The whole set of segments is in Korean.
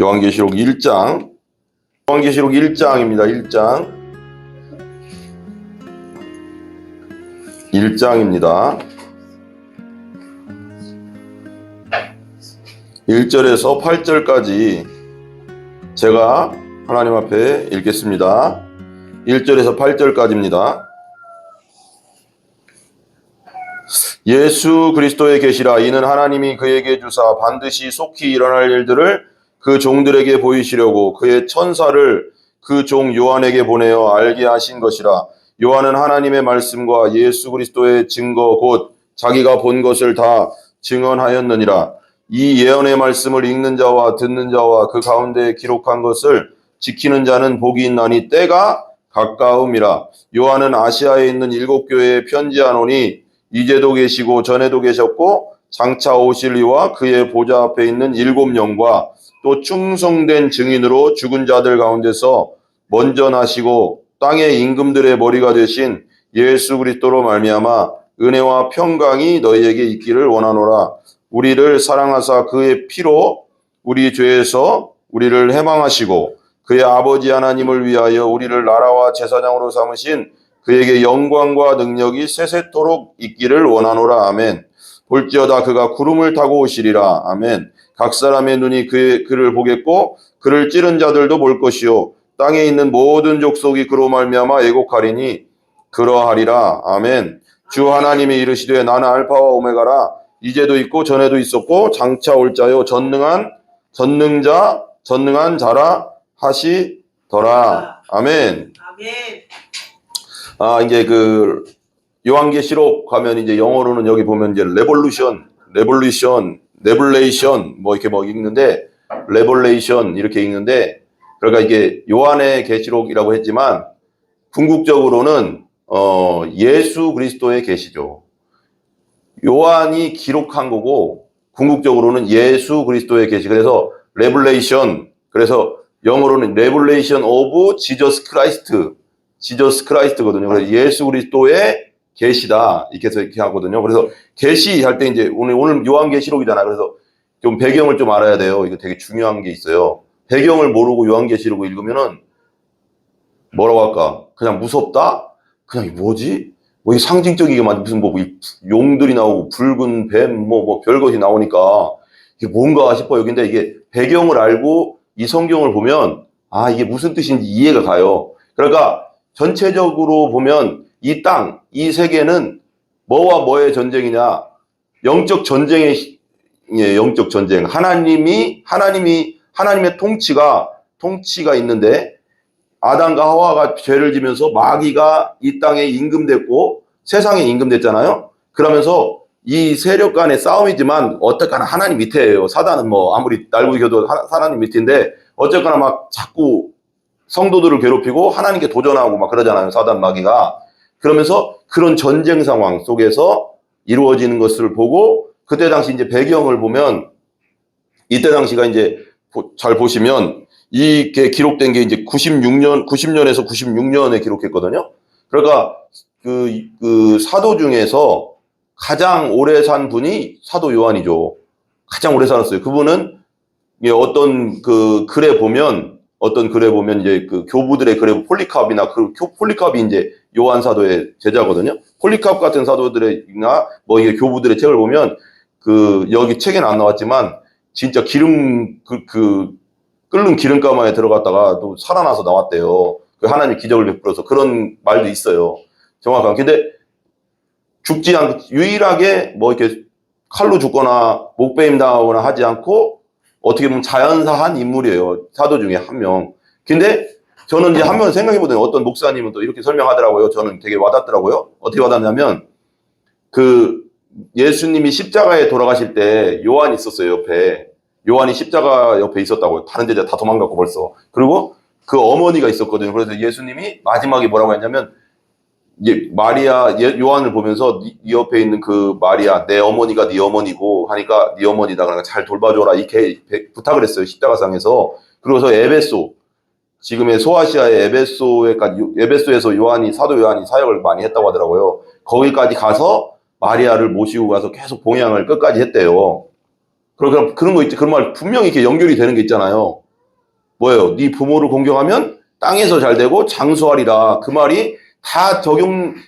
요한계시록 1장, 요한계시록 1장입니다. 1장입니다. 1절에서 8절까지 제가 하나님 앞에 읽겠습니다. 1절에서 8절까지입니다. 예수 그리스도의 계시라. 이는 하나님이 그에게 주사 반드시 속히 일어날 일들을 그 종들에게 보이시려고 그의 천사를 그 종 요한에게 보내어 알게 하신 것이라. 요한은 하나님의 말씀과 예수 그리스도의 증거 곧 자기가 본 것을 다 증언하였느니라. 이 예언의 말씀을 읽는 자와 듣는 자와 그 가운데 기록한 것을 지키는 자는 복이 있나니 때가 가까움이라. 요한은 아시아에 있는 7교회에 편지하노니 이제도 계시고 전에도 계셨고 장차 오실 이와 그의 보좌 앞에 있는 7영과 또 충성된 증인으로 죽은 자들 가운데서 먼저 나시고 땅의 임금들의 머리가 되신 예수 그리스도로 말미암아 은혜와 평강이 너희에게 있기를 원하노라. 우리를 사랑하사 그의 피로 우리 죄에서 우리를 해방하시고 그의 아버지 하나님을 위하여 우리를 나라와 제사장으로 삼으신 그에게 영광과 능력이 세세토록 있기를 원하노라. 아멘. 볼지어다 그가 구름을 타고 오시리라. 아멘. 각 사람의 눈이 그를 보겠고 그를 찌른 자들도 볼 것이요 땅에 있는 모든 족속이 그로 말미암아 애곡하리니 그러하리라. 아멘. 주 하나님이 이르시되 나는 알파와 오메가라. 이제도 있고 전에도 있었고 장차 올 자요 전능한 자라 하시더라. 아멘. 이제 그 요한계시록 가면 이제 영어로는 여기 보면 이제 레볼레이션 뭐 이렇게 뭐 읽는데 레볼레이션 이렇게 읽는데, 그러니까 이게 요한의 계시록이라고 했지만 궁극적으로는 예수 그리스도의 계시죠. 요한이 기록한 거고 궁극적으로는 예수 그리스도의 계시. 그래서 레볼레이션, 그래서 영어로는 레볼레이션 오브 지저스 크라이스트거든요. 그래서 예수 그리스도의 계시다 이렇게 해서 이렇게 하거든요. 그래서 계시할 때 이제 오늘 요한계시록이잖아요. 그래서 좀 배경을 좀 알아야 돼요. 이거 되게 중요한 게 있어요. 배경을 모르고 요한계시록을 읽으면은 뭐라고 할까? 그냥 무섭다? 그냥 이게 뭐지? 뭐 이게 상징적이게만 무슨 뭐 용들이 나오고 붉은 뱀 뭐 별것이 나오니까 이게 뭔가 싶어요. 근데 이게 배경을 알고 이 성경을 보면 이게 무슨 뜻인지 이해가 가요. 그러니까 전체적으로 보면 이 땅, 이 세계는 뭐와 뭐의 전쟁이냐? 영적 전쟁의 영적 전쟁. 하나님의 통치가 있는데 아담과 하와가 죄를 지면서 마귀가 이 땅에 임금됐고 세상에 임금됐잖아요. 그러면서 이 세력 간의 싸움이지만 어쨌거나 하나님 밑에예요. 사단은 뭐 아무리 날고 이겨도 하나님 밑인데 어쨌거나 막 자꾸 성도들을 괴롭히고 하나님께 도전하고 막 그러잖아요. 사단 마귀가. 그러면서 그런 전쟁 상황 속에서 이루어지는 것을 보고 그때 당시 이제 배경을 보면 이때 당시가 이제 잘 보시면 이게 기록된 게 이제 90년에서 96년에 기록했거든요. 그러니까 그 사도 중에서 가장 오래 산 분이 사도 요한이죠. 가장 오래 살았어요. 그분은 어떤 글에 보면 이제 그 교부들의 글에 폴리캅이나 폴리캅이 이제 요한 사도의 제자거든요. 폴리캅 같은 사도들이나 뭐 이게 교부들의 책을 보면 여기 책에는 안 나왔지만 진짜 끓는 기름가마에 들어갔다가 또 살아나서 나왔대요. 하나님 기적을 베풀어서 그런 말도 있어요. 정확한. 근데 죽지 않고 유일하게 뭐 이렇게 칼로 죽거나 목베임 당하거나 하지 않고 어떻게 보면 자연사한 인물이에요. 사도 중에 한 명. 근데 저는 이제 한번 생각해보더니 어떤 목사님은 또 이렇게 설명하더라고요. 저는 되게 와닿더라고요. 어떻게 와닿냐면 예수님이 십자가에 돌아가실 때 요한이 있었어요. 옆에. 요한이 십자가 옆에 있었다고요. 다른 데자 다 도망갔고 벌써. 그리고 그 어머니가 있었거든요. 그래서 예수님이 마지막에 뭐라고 했냐면 요한을 보면서 네 옆에 있는 그 마리아, 내 어머니가 네 어머니고 하니까 네 어머니다. 그러니까 잘 돌봐줘라. 이렇게 부탁을 했어요. 십자가상에서. 그러고서 지금의 소아시아의 에베소에서 사도 요한이 사역을 많이 했다고 하더라고요. 거기까지 가서 마리아를 모시고 가서 계속 봉양을 끝까지 했대요. 그런 거 있지. 그런 말 분명히 이렇게 연결이 되는 게 있잖아요. 뭐예요? 네 부모를 공경하면 땅에서 잘 되고 장수하리라. 그 말이 다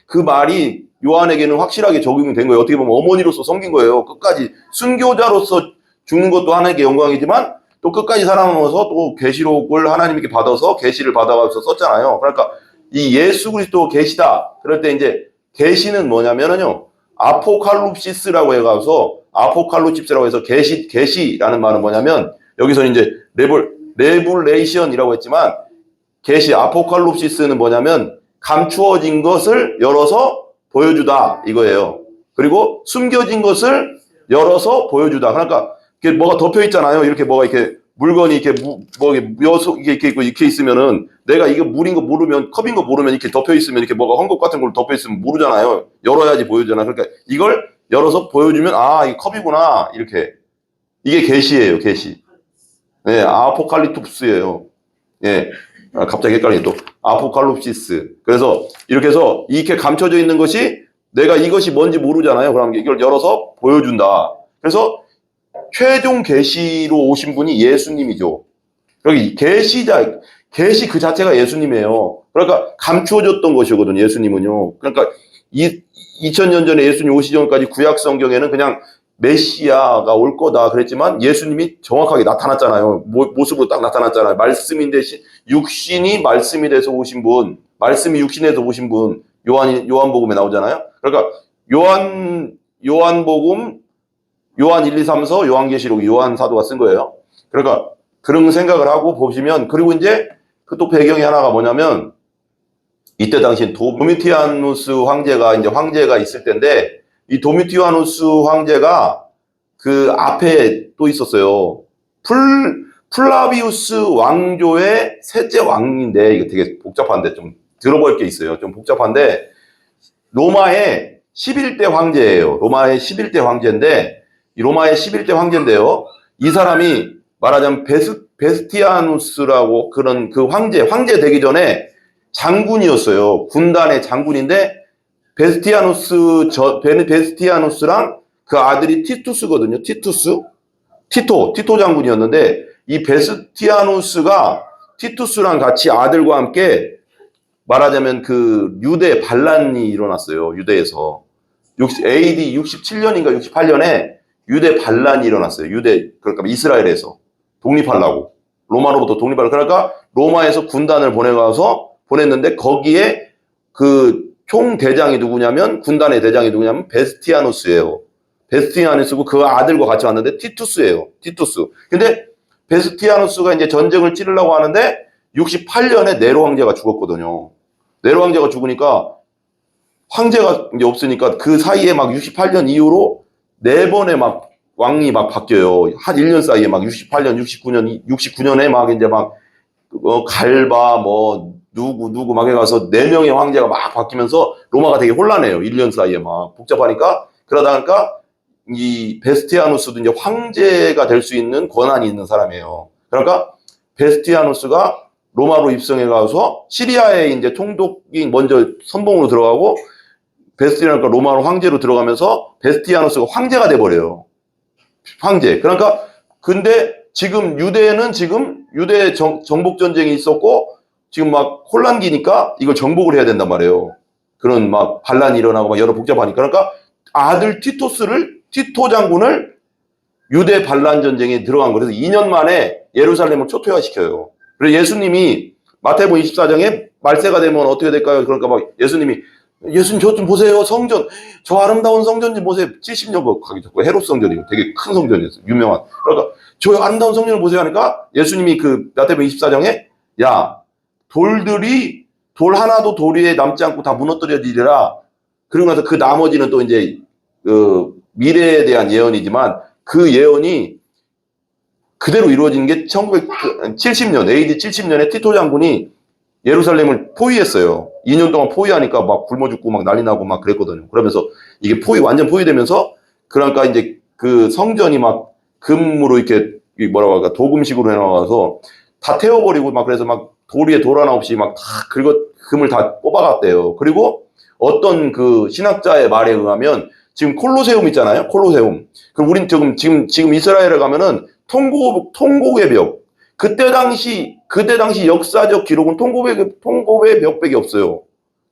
그 말이 요한에게는 확실하게 적용이 된 거예요. 어떻게 보면 어머니로서 섬긴 거예요. 끝까지 순교자로서 죽는 것도 하나님께 영광이지만 또 끝까지 살아남아서 또 계시록을 하나님께 받아서 계시를 받아가면서 썼잖아요. 그러니까 이 예수 그리스도 계시다. 그럴 때 이제 계시는 뭐냐면은요. 아포칼립시스라고 아포칼립시스라고 해서 계시라는 말은 뭐냐면 여기서 이제 레블레이션이라고 했지만 계시 아포칼립시스는 뭐냐면 감추어진 것을 열어서 보여주다 이거예요. 그리고 숨겨진 것을 열어서 보여주다. 그러니까 이게 뭐가 덮여 있잖아요. 이렇게 뭐가 이렇게 물건이 이렇게 이렇게 있고 이렇게 있으면은 내가 이게 물인 거 모르면 컵인 거 모르면 이렇게 덮여 있으면 이렇게 뭐가 헝겊 같은 걸로 덮여 있으면 모르잖아요. 열어야지 보여주잖아. 그러니까 이걸 열어서 보여주면 아 이게 컵이구나 이렇게 이게 계시예요. 계시. 네, 아포칼리톱스예요. 예, 갑자기 헷갈리네 또 아포칼립시스. 그래서 이렇게 해서 이렇게 감춰져 있는 것이 내가 이것이 뭔지 모르잖아요. 그럼 이걸 열어서 보여준다. 그래서 최종 계시로 오신 분이 예수님이죠. 여기 계시 그 자체가 예수님이에요. 그러니까 감추어졌던 것이거든요. 예수님은요. 그러니까 2000년 전에 예수님 오시기 전까지 구약 성경에는 그냥 메시아가 올 거다 그랬지만 예수님이 정확하게 나타났잖아요. 모습으로 딱 나타났잖아요. 말씀인 대신 육신이 말씀이 돼서 오신 분, 말씀이 육신에서 오신 분, 요한복음에 나오잖아요. 그러니까 요한복음, 요한 1, 2, 3서, 요한계시록, 요한 사도가 쓴 거예요. 그러니까 그런 생각을 하고 보시면 그리고 이제 그 또 배경이 하나가 뭐냐면 이때 당시 도미티아누스 황제가 있을 때인데 이 도미티아누스 황제가 그 앞에 또 있었어요. 플라비우스 왕조의 셋째 왕인데 이거 되게 복잡한데 좀 들어볼 게 있어요. 좀 복잡한데 로마의 11대 황제예요. 로마의 11대 황제인데 이 로마의 11대 황제인데요. 이 사람이 말하자면 베스티아누스라고 그런 그 황제 되기 전에 장군이었어요. 군단의 장군인데 베스티아누스랑 그 아들이 티투스거든요. 티토 장군이었는데 이 베스티아누스가 티투스랑 같이 아들과 함께 말하자면 그 유대 반란이 일어났어요. 유대에서 AD 67년인가 68년에 유대 반란이 일어났어요. 그러니까 이스라엘에서 독립하려고 로마로부터 독립하려고 그러니까 로마에서 군단을 보냈는데 거기에 그 총대장이 누구냐면 군단의 대장이 누구냐면 베스티아누스예요. 베스티아누스고 그 아들과 같이 왔는데 티투스예요. 티투스. 근데 베스티아누스가 이제 전쟁을 치르려고 하는데 68년에 네로 황제가 죽었거든요. 네로 황제가 죽으니까 황제가 이제 없으니까 그 사이에 막 68년 이후로 4번의 막 왕이 막 바뀌어요. 한 1년 사이에 막 68년, 69년에 막 이제 막 갈바 뭐 누구 막 해가서 4명의 황제가 막 바뀌면서 로마가 되게 혼란해요. 1년 사이에 막 복잡하니까 그러다가 이 베스티아누스도 이제 황제가 될 수 있는 권한이 있는 사람이에요. 그러니까 베스티아누스가 로마로 입성해 가서 시리아에 이제 총독이 먼저 선봉으로 들어가고 베스티아누스가 로마로 황제로 들어가면서 베스티아누스가 황제가 돼 버려요. 황제. 그러니까 근데 지금 유대에는 지금 유대 정복 전쟁이 있었고 지금 막 혼란기니까 이걸 정복을 해야 된단 말이에요. 그런 막 반란이 일어나고 막 여러 복잡하니까 그러니까 아들 티토 장군을 유대 반란 전쟁에 들어간 거예요. 그래서 2년 만에 예루살렘을 초토화시켜요. 그래서 예수님이 마태복음 24장에 말세가 되면 어떻게 될까요? 그러니까 막 예수님 저 좀 보세요. 성전. 저 아름다운 성전 좀 보세요. 70년 가기 전에 헤롯 성전이고 되게 큰 성전이었어요. 유명한. 그러니까 저 아름다운 성전을 보세요 하니까 예수님이 그 마태복음 24장에 야 돌 하나도 돌 위에 남지 않고 다 무너뜨려지리라. 그리고 나서 그 나머지는 또 이제 미래에 대한 예언이지만 그 예언이 그대로 이루어진 게 1970년 AD 70년에 티토 장군이 예루살렘을 포위했어요. 2년 동안 포위하니까 막 굶어 죽고 막 난리 나고 막 그랬거든요. 그러면서 이게 완전 포위되면서 그러니까 이제 그 성전이 막 금으로 이렇게 뭐라고 할까 도금식으로 해놔서 다 태워버리고 막 그래서 막 돌 위에 돌 하나 없이 막 다 금을 다 뽑아갔대요. 그리고 어떤 그 신학자의 말에 의하면 지금 콜로세움 있잖아요. 콜로세움. 그럼 우린 지금 이스라엘에 가면은 통곡의 벽. 그때 당시 역사적 기록은 통곡의 벽밖에 없어요.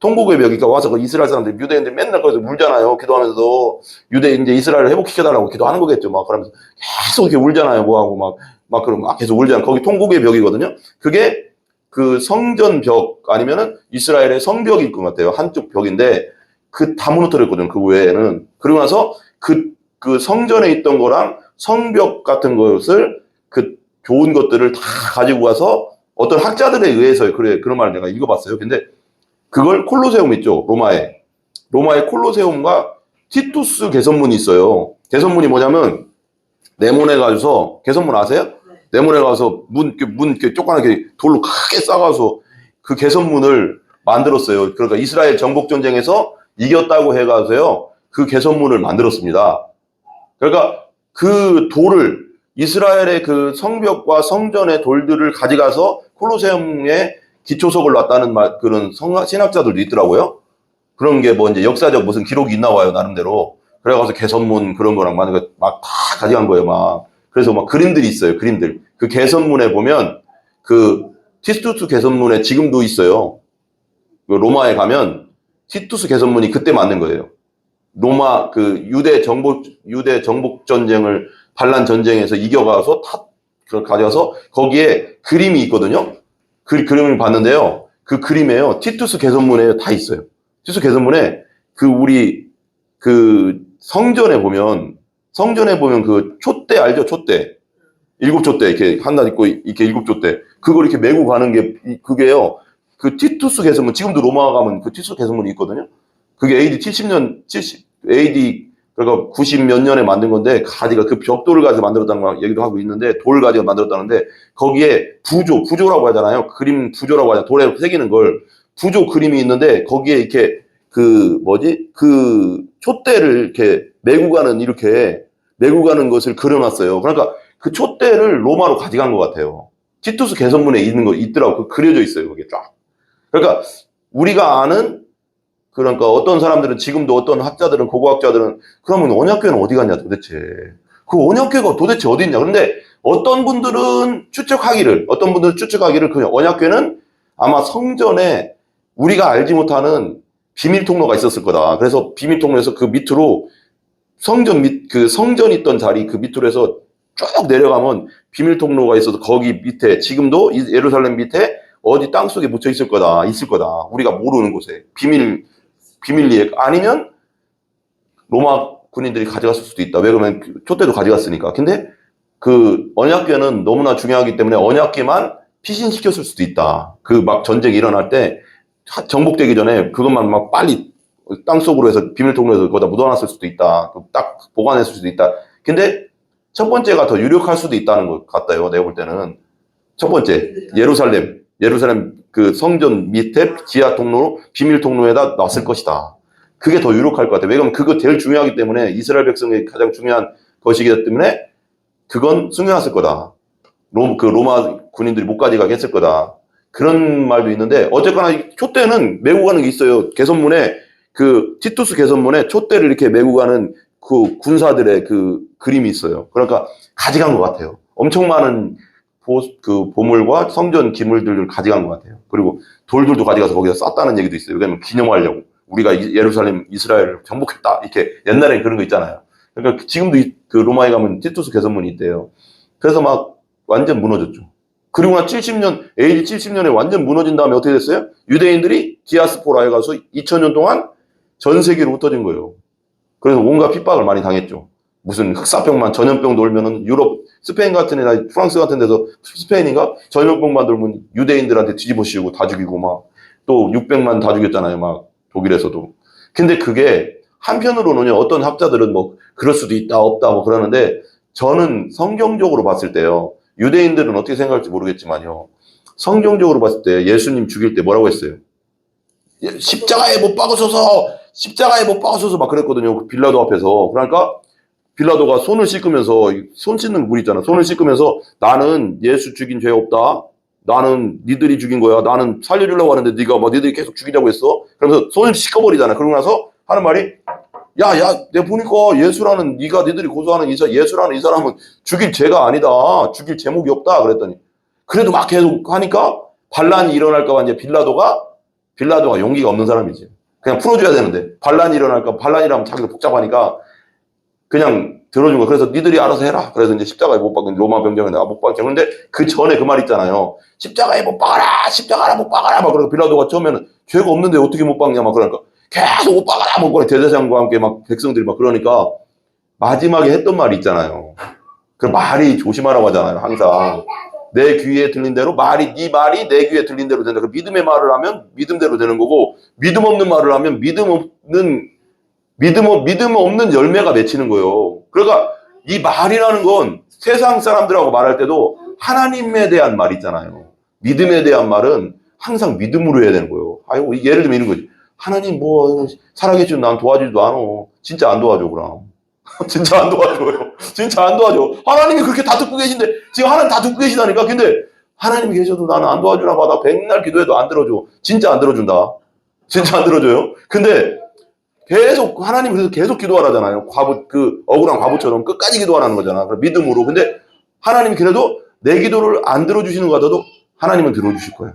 통곡의 벽, 그러니까 와서 그 이스라엘 사람들, 유대인들 맨날 거기서 울잖아요. 기도하면서 이제 이스라엘을 회복시켜달라고 기도하는 거겠죠. 막 그러면서 계속 이렇게 울잖아요. 뭐하고 막 그럼 막 계속 울잖아요. 거기 통곡의 벽이거든요. 그게 그 성전 벽 아니면은 이스라엘의 성벽이 있을 것 같아요. 한쪽 벽인데 다 무너뜨렸거든요. 그 외에는. 그러고 나서 그 성전에 있던 거랑 성벽 같은 것을 좋은 것들을 다 가지고 와서 어떤 학자들에 의해서 그런 말을 내가 읽어봤어요. 근데 그걸 콜로세움 있죠. 로마의 콜로세움과 티투스 개선문이 있어요. 개선문이 뭐냐면 네모네 가서 개선문 아세요? 네. 네모네 가서 문 조그맣게 돌로 크게 싸가서 그 개선문을 만들었어요. 그러니까 이스라엘 정복 전쟁에서 이겼다고 해가서요. 그 개선문을 만들었습니다. 그러니까 그 돌을 이스라엘의 그 성벽과 성전의 돌들을 가져가서 콜로세움에 기초석을 놨다는 그런 신학자들도 있더라고요. 그런 게 뭐 이제 역사적 무슨 기록이 있나 봐요, 나름대로. 그래가지고 개선문 그런 거랑 막 다 가져간 거예요, 막. 그래서 막 그림들이 있어요, 그림들. 그 개선문에 보면 그 티투스 개선문에 지금도 있어요. 그 로마에 가면 티투스 개선문이 그때 만든 거예요. 로마 그 유대 정복 전쟁을 반란 전쟁에서 이겨가서 그걸 가져가서 거기에 그림이 있거든요. 그 그림을 봤는데요. 그 그림에요. 티투스 개선문에 다 있어요. 티투스 개선문에 우리 성전에 보면 그 촛대 알죠? 촛대. 7촛대 이렇게 하나 있고 이렇게 7촛대. 그걸 이렇게 메고 가는 게 그게요. 그 티투스 개선문 지금도 로마 가면 그 티투스 개선문이 있거든요. 그게 AD 그러니까 90 몇 년에 만든 건데 가지가 그 벽돌을 가지고 만들었다는 거 얘기도 하고 있는데 돌 가지고 만들었다는데 거기에 부조라고 하잖아요. 그림 부조라고 하잖아요. 돌에 새기는 걸 부조 그림이 있는데 거기에 이렇게 그 촛대를 이렇게 메고 가는 것을 그려놨어요. 그러니까 그 촛대를 로마로 가져간 것 같아요. 티투스 개선문에 있는 거 있더라고. 그려져 있어요. 그게 쫙. 그러니까 우리가 아는 그러니까 어떤 사람들은 지금도 어떤 학자들은 고고학자들은 그러면 언약궤는 어디 갔냐 도대체. 그 언약궤가 도대체 어디 있냐. 그런데 어떤 분들은 추측하기를 그 언약궤는 아마 성전에 우리가 알지 못하는 비밀 통로가 있었을 거다. 그래서 비밀 통로에서 그 밑으로 성전 있던 자리 그 밑으로 해서 쭉 내려가면 비밀 통로가 있어서 거기 밑에 지금도 예루살렘 밑에 어디 땅속에 묻혀 있을 거다. 우리가 모르는 곳에 비밀리에 아니면 로마 군인들이 가져갔을 수도 있다. 왜 그러면 촛대도 가져갔으니까. 근데 그 언약궤는 너무나 중요하기 때문에 언약궤만 피신시켰을 수도 있다. 그 막 전쟁이 일어날 때 정복되기 전에 그것만 막 빨리 땅속으로 해서 비밀 통로에서 거기다 묻어놨을 수도 있다. 딱 보관했을 수도 있다. 근데 첫 번째가 더 유력할 수도 있다는 것 같아요. 내가 볼 때는. 첫 번째, 예루살렘 그 성전 밑에 지하 통로로 비밀 통로에다 놨을 것이다. 그게 더 유력할 것 같아요. 왜냐하면 그거 제일 중요하기 때문에 이스라엘 백성의 가장 중요한 것이기 때문에 그건 숨겨놨을 거다. 로마 군인들이 못 가져가게 했을 거다. 그런 말도 있는데 어쨌거나 촛대는 메고 가는 게 있어요. 개선문에 그 티투스 개선문에 촛대를 이렇게 메고 가는 그 군사들의 그 그림이 있어요. 그러니까 가져간 것 같아요. 엄청 많은 보물과 성전 기물들을 가져간 것 같아요. 그리고 돌들도 가져가서 거기다 쌌다는 얘기도 있어요. 왜냐면 기념하려고. 우리가 이스라엘을 정복했다. 이렇게 옛날에 그런 거 있잖아요. 그러니까 지금도 그 로마에 가면 티투스 개선문이 있대요. 그래서 막 완전 무너졌죠. 그리고 나 AD 70년에 완전 무너진 다음에 어떻게 됐어요? 유대인들이 디아스포라에 가서 2000년 동안 전 세계로 흩어진 거예요. 그래서 온갖 핍박을 많이 당했죠. 무슨 흑사병만 전염병 돌면은 유럽, 스페인 같은 데나 프랑스 같은 데서 스페인인가? 전염병만 돌면 유대인들한테 뒤집어 씌우고 다 죽이고 막 또 600만 다 죽였잖아요. 막 독일에서도. 근데 그게 한편으로는요, 어떤 학자들은 뭐 그럴 수도 있다, 없다 뭐 그러는데 저는 성경적으로 봤을 때요, 유대인들은 어떻게 생각할지 모르겠지만요, 성경적으로 봤을 때 예수님 죽일 때 뭐라고 했어요? 십자가에 못 박으소서 막 그랬거든요. 빌라도 앞에서. 그러니까 빌라도가 손을 씻으면서, 손 씻는 물 있잖아. 손을 씻으면서 나는 예수 죽인 죄 없다. 나는 니들이 죽인 거야. 나는 살려주려고 하는데 네가 뭐 니들이 계속 죽이자고 했어. 그러면서 손을 씻어버리잖아. 그러고 나서 하는 말이 야, 내가 보니까 니들이 고소하는 예수라는 이 사람은 죽일 죄가 아니다. 죽일 제목이 없다. 그랬더니 그래도 막 계속 하니까 반란이 일어날까봐 이제 빌라도가 용기가 없는 사람이지. 그냥 풀어줘야 되는데 반란이 일어날까 반란이라면 자기도 복잡하니까 그냥 들어준 거야. 그래서 니들이 알아서 해라. 그래서 이제 십자가에 못 박은 로마 병정에 내가 못 박게. 그런데 그 전에 그 말 있잖아요. 십자가에 못 박아라, 십자가에 못 박아라. 막 그러고 빌라도가 처음에는 죄가 없는데 어떻게 못 박냐 막 그러니까 계속 못 박아라, 못 박아라. 대제사장과 함께 막 백성들이 막 그러니까 마지막에 했던 말이 있잖아요. 그 말이 조심하라고 하잖아요. 항상 내 귀에 들린 대로 네 말이 내 귀에 들린 대로 된다. 그 믿음의 말을 하면 믿음대로 되는 거고 믿음 없는 말을 하면 믿음 없는 열매가 맺히는 거예요. 그러니까 이 말이라는 건 세상 사람들하고 말할 때도 하나님에 대한 말 있잖아요. 믿음에 대한 말은 항상 믿음으로 해야 되는 거예요. 아이고, 예를 들면 이런 거지. 하나님 살아계시면 난 도와주지도 않아. 진짜 안 도와줘, 그럼. 진짜 안 도와줘요. 진짜 안 도와줘. 하나님이 그렇게 다 듣고 계신데, 지금 하나님 다 듣고 계시다니까. 근데 하나님이 계셔도 나는 안 도와주나 봐. 나 백날 기도해도 안 들어줘. 진짜 안 들어준다. 진짜 안 들어줘요. 근데 계속 하나님 그래서 계속 기도하라잖아요. 억울한 과부처럼 끝까지 기도하라는 거잖아. 믿음으로. 근데 하나님이 그래도 내 기도를 안 들어주시는 것 같아도 하나님은 들어주실 거예요.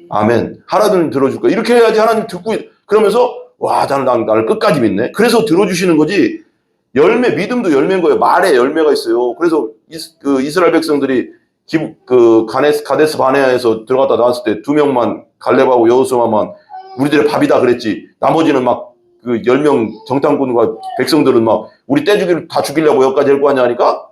아멘. 하나님은 들어줄 거예요. 이렇게 해야지 하나님 듣고 그러면서 와, 나를 끝까지 믿네. 그래서 들어주시는 거지. 믿음도 열매인 거예요. 말에 열매가 있어요. 그래서 이스라엘 백성들이 가데스 바네아에서 들어갔다 나왔을 때 2명만 갈렙하고 여호수아만 우리들의 밥이다 그랬지. 나머지는 막 10명 정탐꾼과 백성들은 막 우리 떼주기를 다 죽이려고 여기까지 할 거 아니야 하니까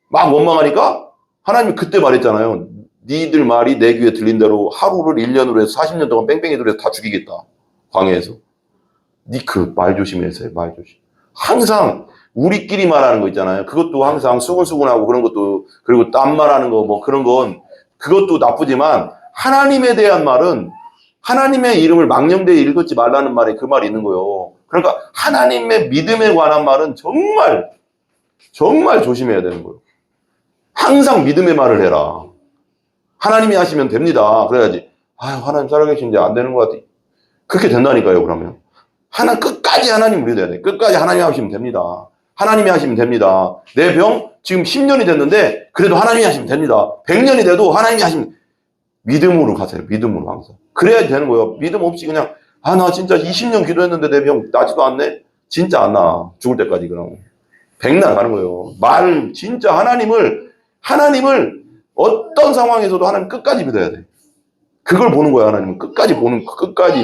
막 원망하니까 하나님이 그때 말했잖아요. 니들 말이 내 귀에 들린 대로 하루를 1년으로 해서 40년 동안 뺑뺑이 돌려서 다 죽이겠다. 광야에서. 니 그 말 조심해서 말 조심. 항상 우리끼리 말하는 거 있잖아요. 그것도 항상 수근수근하고 그런 것도 그리고 딴 말하는 거 뭐 그런 건 그것도 나쁘지만 하나님에 대한 말은 하나님의 이름을 망령되이 읽지 말라는 말에 그 말이 있는 거예요. 그러니까 하나님의 믿음에 관한 말은 정말 조심해야 되는 거예요. 항상 믿음의 말을 해라. 하나님이 하시면 됩니다. 그래야지. 하나님 살아계신데 안 되는 것 같아. 그렇게 된다니까요. 그러면 끝까지 하나님 믿어야 돼. 끝까지 하나님이 하시면 됩니다. 하나님이 하시면 됩니다. 내 병 지금 10년이 됐는데 그래도 하나님이 하시면 됩니다. 100년이 돼도 하나님이 하시면 믿음으로 가세요. 믿음으로 항상. 그래야 되는 거예요. 믿음 없이 그냥 나 진짜 20년 기도했는데 내 병 나지도 않네? 진짜 안 나. 죽을 때까지 그럼. 백날 가는 거예요. 진짜 하나님을 어떤 상황에서도 하나님 끝까지 믿어야 돼. 그걸 보는 거야. 하나님은 끝까지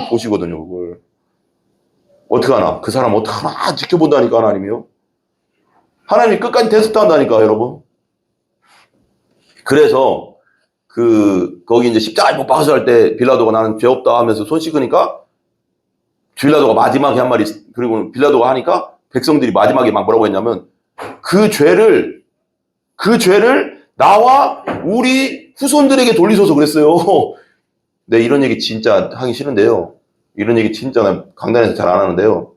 보시거든요. 그걸. 어떡하나? 그 사람 어떡하나? 지켜본다니까 하나님이요. 하나님이 끝까지 테스트 한다니까 여러분. 그래서 거기 이제 십자가에 못 박아서 할 때 빌라도가 나는 죄 없다 하면서 손 씻으니까 빌라도가 마지막에 한 말이 그리고 빌라도가 하니까 백성들이 마지막에 막 뭐라고 했냐면 그 죄를 나와 우리 후손들에게 돌리소서 그랬어요. 네, 이런 얘기 진짜 하기 싫은데요. 이런 얘기 진짜 난 강단에서 잘 안 하는데요.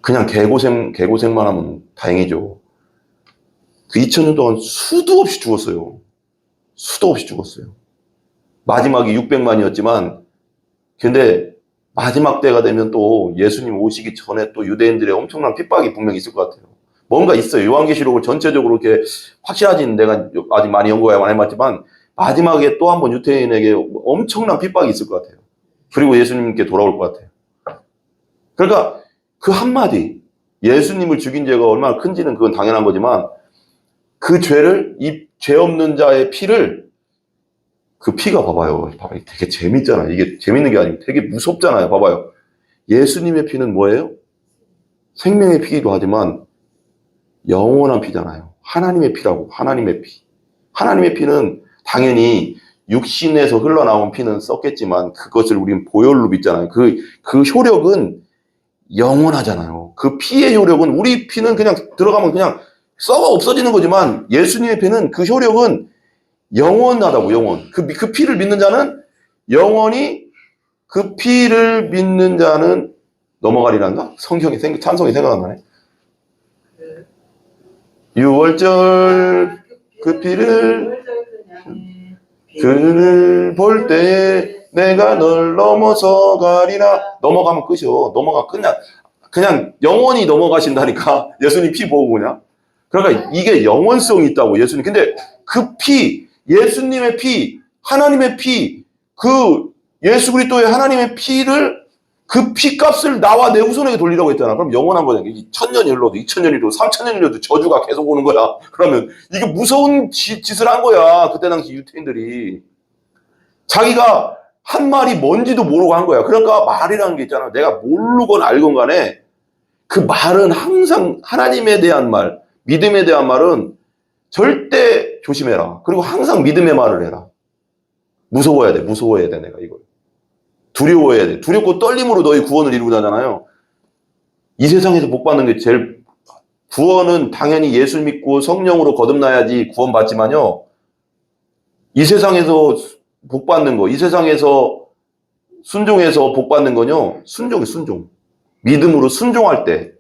그냥 개고생만 하면 다행이죠. 그 2000년 동안 수도 없이 죽었어요. 마지막이 600만이었지만, 근데 마지막 때가 되면 또 예수님 오시기 전에 또 유대인들의 엄청난 핍박이 분명히 있을 것 같아요. 뭔가 있어요. 요한계시록을 전체적으로 이렇게 확실하지는 내가 아직 많이 연구해야만 해봤지만, 마지막에 또 한 번 유대인에게 엄청난 핍박이 있을 것 같아요. 그리고 예수님께 돌아올 것 같아요. 그러니까 그 한마디, 예수님을 죽인 죄가 얼마나 큰지는 그건 당연한 거지만, 그 죄를, 이 죄 없는 자의 피를, 그 피가 봐봐요. 되게 재밌잖아요. 이게 재밌는 게 아니고 되게 무섭잖아요. 봐봐요. 예수님의 피는 뭐예요? 생명의 피기도 하지만 영원한 피잖아요. 하나님의 피라고. 하나님의 피. 하나님의 피는 당연히 육신에서 흘러나온 피는 썼겠지만 그것을 우리는 보혈로 믿잖아요. 그 효력은 영원하잖아요. 그 피의 효력은 우리 피는 그냥 들어가면 그냥 썩어 없어지는 거지만 예수님의 피는 그 효력은 영원하다고. 영원. 그 피를 믿는 자는 영원히 그 피를 믿는 자는 넘어가리란가? 찬송이 생각나네. 6월절 그 피를 그를 볼 때 내가 널 넘어서 가리라. 넘어가면 끝이요. 그냥 영원히 넘어가신다니까. 예수님 피 보고 그냥. 그러니까 이게 영원성이 있다고 예수님. 근데 그 피, 예수님의 피, 하나님의 피, 그 예수 그리스도의 하나님의 피를 그 피값을 나와 내 후손에게 돌리라고 했잖아. 그럼 영원한 거잖아. 1000년이 흘러도 2000년이 흘러도 3000년이 흘러도 저주가 계속 오는 거야. 그러면 이게 무서운 짓을 한 거야. 그때 당시 유태인들이. 자기가 한 말이 뭔지도 모르고 한 거야. 그러니까 말이라는 게 있잖아. 내가 모르건 알건 간에 그 말은 항상 하나님에 대한 말, 믿음에 대한 말은 절대 조심해라. 그리고 항상 믿음의 말을 해라. 무서워야 돼. 무서워야 돼. 내가 이걸. 두려워해야 돼. 두렵고 떨림으로 너희 구원을 이루자잖아요. 이 세상에서 복 받는 게 제일, 구원은 당연히 예수 믿고 성령으로 거듭나야지 구원 받지만요. 이 세상에서 복 받는 거, 이 세상에서 순종해서 복 받는 건요. 순종. 믿음으로 순종할 때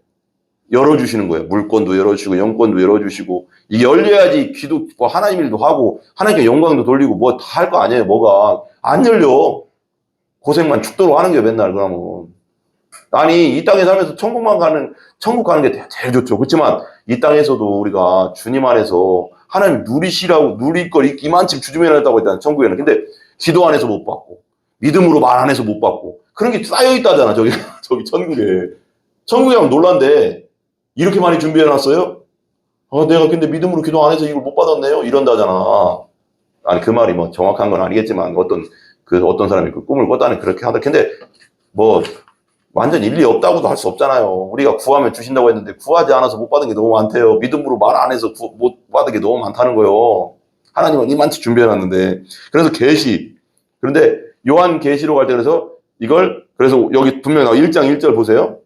열어주시는 거예요. 물권도 열어주시고 영권도 열어주시고 이게 열려야지 기도 하나님 일도 하고 하나님께 영광도 돌리고 뭐 다 할 거 아니에요. 뭐가 안 열려. 고생만 죽도록 하는 게 맨날 그러면. 아니 이 땅에 살면서 천국 가는 게 제일 좋죠. 그렇지만 이 땅에서도 우리가 주님 안에서 하나님 누릴 걸 이만큼 주주면 했다고 했잖아요. 천국에는. 근데 기도 안에서 못 받고 믿음으로 말 안에서 못 받고 그런 게 쌓여 있다잖아. 저기 천국에 가면 놀란데 이렇게 많이 준비해놨어요? 내가 근데 믿음으로 기도 안 해서 이걸 못 받았네요? 이런다잖아. 아니, 그 말이 뭐 정확한 건 아니겠지만, 어떤 사람이 그 꿈을 꿨다니 그렇게 하다. 근데 뭐, 완전 일리 없다고도 할 수 없잖아요. 우리가 구하면 주신다고 했는데, 구하지 않아서 못 받은 게 너무 많대요. 믿음으로 말 안 해서 못 받은 게 너무 많다는 거예요. 하나님은 이만치 준비해놨는데. 그래서 그런데 요한 계시록 할 때 그래서 여기 분명히 나와 1장 1절 보세요.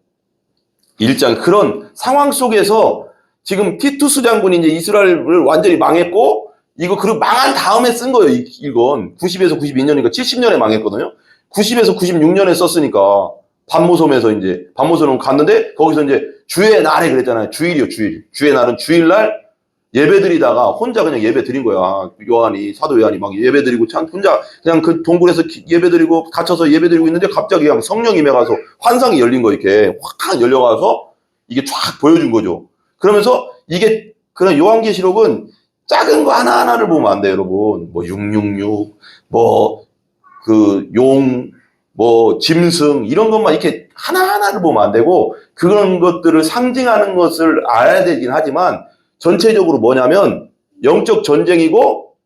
1장 그런 상황 속에서 지금 티투스 장군이 이제 이스라엘을 완전히 망했고 그리고 망한 다음에 쓴 거예요. 이건 90에서 92년이니까 70년에 망했거든요. 90에서 96년에 썼으니까 반모섬 갔는데 거기서 이제 주의 날에 그랬잖아요. 주일이요, 주일. 주의 날은 주일날 예배드리다가 혼자 그냥 예배 드린 거야. 사도 요한이 막 예배 드리고 혼자 그냥 그 동굴에서 예배 드리고 갇혀서 예배 드리고 있는데 갑자기 그냥 성령이 임해가서 환상이 열린 거 이렇게 확 열려가서 이게 쫙 보여준 거죠. 그러면서 이게 그런 요한계시록은 작은 거 하나하나를 보면 안 돼요, 여러분. 뭐 666, 짐승 이런 것만 이렇게 하나하나를 보면 안 되고 그런 것들을 상징하는 것을 알아야 되긴 하지만 전체적으로 뭐냐면 영적 전쟁이고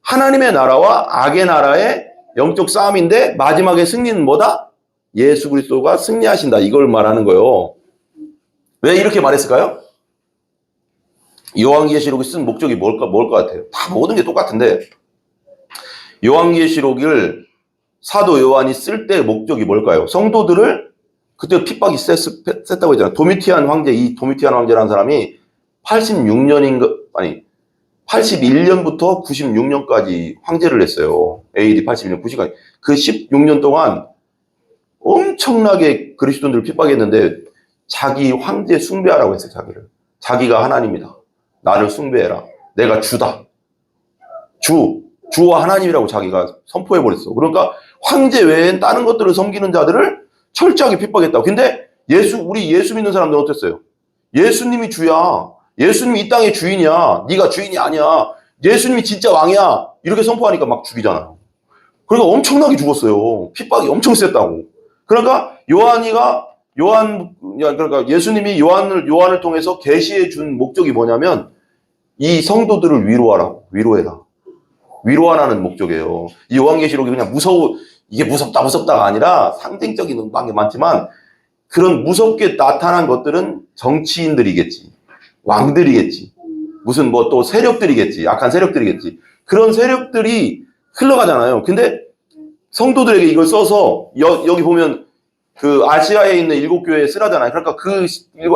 하나님의 나라와 악의 나라의 영적 싸움인데 마지막에 승리는 뭐다? 예수 그리스도가 승리하신다. 이걸 말하는 거예요. 왜 이렇게 말했을까요? 요한계시록이 쓴 목적이 뭘 것 같아요? 다 모든 게 똑같은데 요한계시록을 사도 요한이 쓸 때 목적이 뭘까요? 성도들을 그때 핍박이 셌다고 했잖아요. 도미티안 황제라는 사람이 81년부터 96년까지 황제를 했어요. AD 81년, 90까지. 그 16년 동안 엄청나게 그리스도인들을 핍박했는데 자기 황제 숭배하라고 했어요, 자기를. 자기가 하나님이다. 나를 숭배해라. 내가 주다. 주와 하나님이라고 자기가 선포해버렸어. 그러니까 황제 외엔 다른 것들을 섬기는 자들을 철저하게 핍박했다고. 근데 우리 예수 믿는 사람들은 어땠어요? 예수님이 주야. 예수님이 이 땅의 주인이야. 네가 주인이 아니야. 예수님이 진짜 왕이야. 이렇게 선포하니까 막 죽이잖아요. 그러니까 엄청나게 죽었어요. 핍박이 엄청 셌다고. 그러니까 그러니까 예수님이 요한을 통해서 계시해 준 목적이 뭐냐면 이 성도들을 위로해라. 위로하라는 목적이에요. 이 요한계시록이 그냥 이게 무섭다가 아니라 상징적인 게 많지만 그런 무섭게 나타난 것들은 정치인들이겠지. 왕들이겠지. 무슨 또 세력들이겠지. 약한 세력들이겠지. 그런 세력들이 흘러가잖아요. 근데 성도들에게 이걸 써서 여기 보면 그 아시아에 있는 7교회에 쓰라잖아요. 그러니까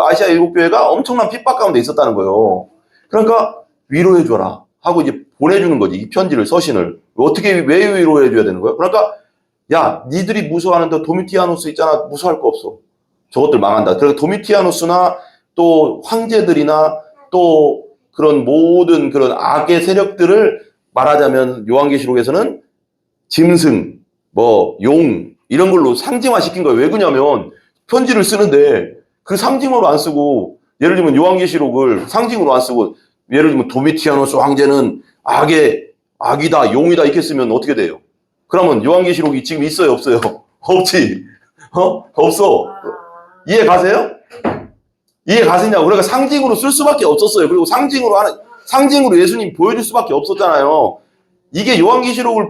아시아 7교회가 엄청난 핍박 가운데 있었다는 거예요. 그러니까 위로해줘라 하고 이제 보내주는 거지. 이 편지를, 서신을. 왜 위로해줘야 되는 거예요? 그러니까 야, 니들이 무서워하는데 도미티아누스 있잖아. 무서워할 거 없어. 저것들 망한다. 그래서 도미티아누스나 또 황제들이나 또 그런 모든 그런 악의 세력들을 말하자면 요한계시록에서는 짐승, 용 이런 걸로 상징화시킨 거예요. 왜 그러냐면 편지를 쓰는데 그 상징으로 안 쓰고 예를 들면 요한계시록을 상징으로 안 쓰고 예를 들면 도미티아누스 황제는 악이다, 용이다 이렇게 쓰면 어떻게 돼요? 그러면 요한계시록이 지금 있어요, 없어요? 없지. 없어. 이해 가세요? 이해 가시냐고. 그러니까 상징으로 쓸 수밖에 없었어요. 그리고 상징으로 예수님 보여줄 수밖에 없었잖아요. 이게 요한계시록을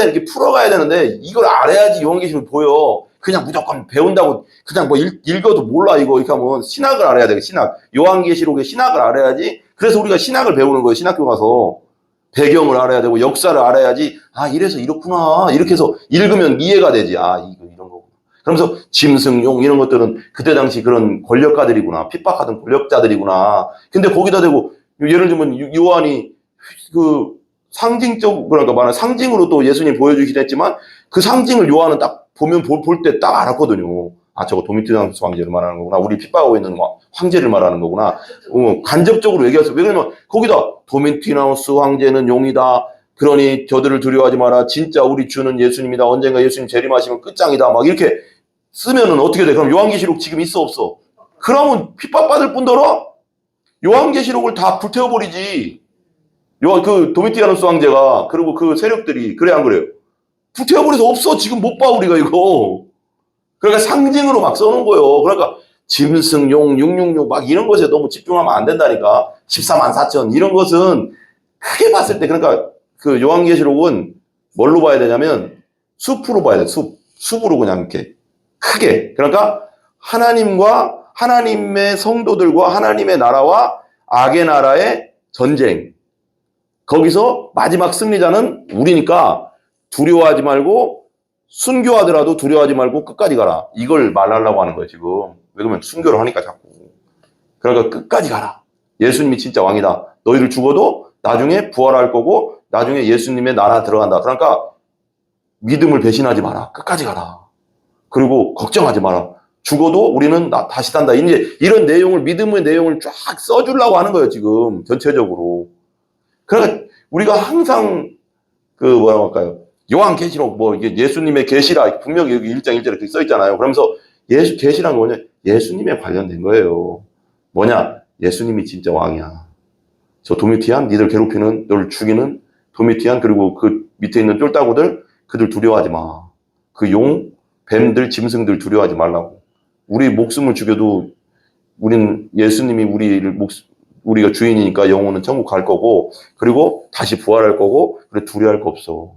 이렇게 풀어가야 되는데, 이걸 알아야지 요한계시록을 보여. 그냥 무조건 배운다고, 그냥 뭐 읽어도 몰라, 이렇게 하면 신학을 알아야 돼, 신학. 요한계시록의 신학을 알아야지. 그래서 우리가 신학을 배우는 거예요, 신학교 가서. 배경을 알아야 되고, 역사를 알아야지. 이래서 이렇구나. 이렇게 해서 읽으면 이해가 되지. 이거 이런 거구나. 그러면서 짐승용 이런 것들은 그때 당시 그런 권력가들이구나. 핍박하던 권력자들이구나. 근데 거기다 대고, 예를 들면 요한이 그러니까 말하는 상징으로 또 예수님 보여주긴 했지만 그 상징을 요한은 딱 보면 볼 때 딱 알았거든요. 저거 도미티아누스 황제를 말하는 거구나. 우리 핍박하고 있는 황제를 말하는 거구나. 간접적으로 얘기했어. 왜냐면 거기다 도미티아누스 황제는 용이다. 그러니 저들을 두려워하지 마라. 진짜 우리 주는 예수님이다. 언젠가 예수님 재림하시면 끝장이다. 막 이렇게 쓰면은 어떻게 돼? 그럼 요한계시록 지금 있어 없어? 그러면 핍박받을 뿐더러 요한계시록을 다 불태워버리지. 도미티아누스 황제가, 그리고 그 세력들이, 그래, 안 그래요? 불태워버려서 없어. 지금 못 봐, 우리가 이거. 그러니까 상징으로 막 써놓은 거예요. 그러니까 짐승, 용, 666 막 이런 것에 너무 집중하면 안 된다니까. 14만 4천 이런 것은 크게 봤을 때, 그러니까 그 요한계시록은 뭘로 봐야 되냐면 숲으로 봐야 돼. 숲으로 그냥 이렇게 크게. 그러니까 하나님의 성도들과 하나님의 나라와 악의 나라의 전쟁. 거기서 마지막 승리자는 우리니까 두려워하지 말고, 순교하더라도 두려워하지 말고 끝까지 가라. 이걸 말하려고 하는 거예요, 지금. 왜 그러면 순교를 하니까 자꾸. 그러니까 끝까지 가라. 예수님이 진짜 왕이다. 너희들 죽어도 나중에 부활할 거고, 나중에 예수님의 나라 들어간다. 그러니까 믿음을 배신하지 마라. 끝까지 가라. 그리고 걱정하지 마라. 죽어도 우리는 다시 산다. 이제 이런 내용을, 믿음의 내용을 쫙 써주려고 하는 거예요, 지금. 전체적으로. 그러니까 우리가 항상 뭐라고 할까요? 요한계시록 이게 예수님의 계시라 분명히 여기 1장 1절에 그렇게 써 있잖아요. 그러면서 계시란 건 뭐냐? 예수님에 관련된 거예요. 뭐냐? 예수님이 진짜 왕이야. 저 도미티안, 니들 괴롭히는, 너를 죽이는 도미티안, 그리고 그 밑에 있는 쫄따구들, 그들 두려워하지 마. 그 용, 뱀들, 짐승들 두려워하지 말라고. 우리 목숨을 죽여도 우린 예수님이 우리가 주인이니까 영혼은 천국 갈 거고, 그리고 다시 부활할 거고, 그래 두려워할 거 없어.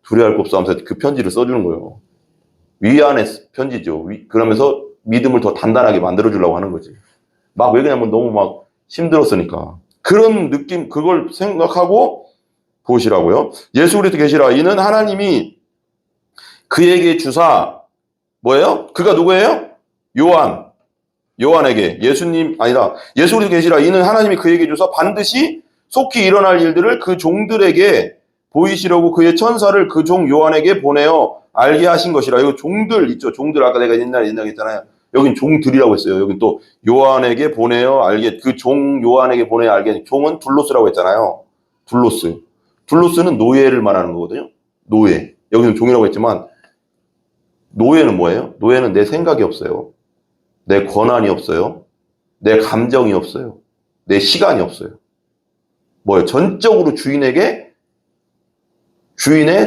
두려워할 거 없어 하면서 그 편지를 써주는 거예요. 위안의 편지죠. 그러면서 믿음을 더 단단하게 만들어주려고 하는 거지. 왜 그러냐면 너무 힘들었으니까. 그런 느낌, 그걸 생각하고 보시라고요. 예수 그리스도 계시라. 이는 하나님이 그에게 주사, 뭐예요? 그가 누구예요? 요한에게, 예수님 아니라 예수 그리스도 계시라. 이는 하나님이 그에게 주사 반드시 속히 일어날 일들을 그 종들에게 보이시려고 그의 천사를 그 종 요한에게 보내어 알게 하신 것이라. 이거 종들 있죠. 종들 아까 내가 옛날에 했잖아요. 여긴 종들이라고 했어요. 여긴 또 요한에게 보내어 알게, 그 종 요한에게 보내어 알게. 종은 둘로스라고 했잖아요. 둘로스는 노예를 말하는 거거든요. 노예. 여기는 종이라고 했지만 노예는 뭐예요? 노예는 내 생각이 없어요. 내 권한이 없어요. 내 감정이 없어요. 내 시간이 없어요. 뭐예요? 전적으로 주인의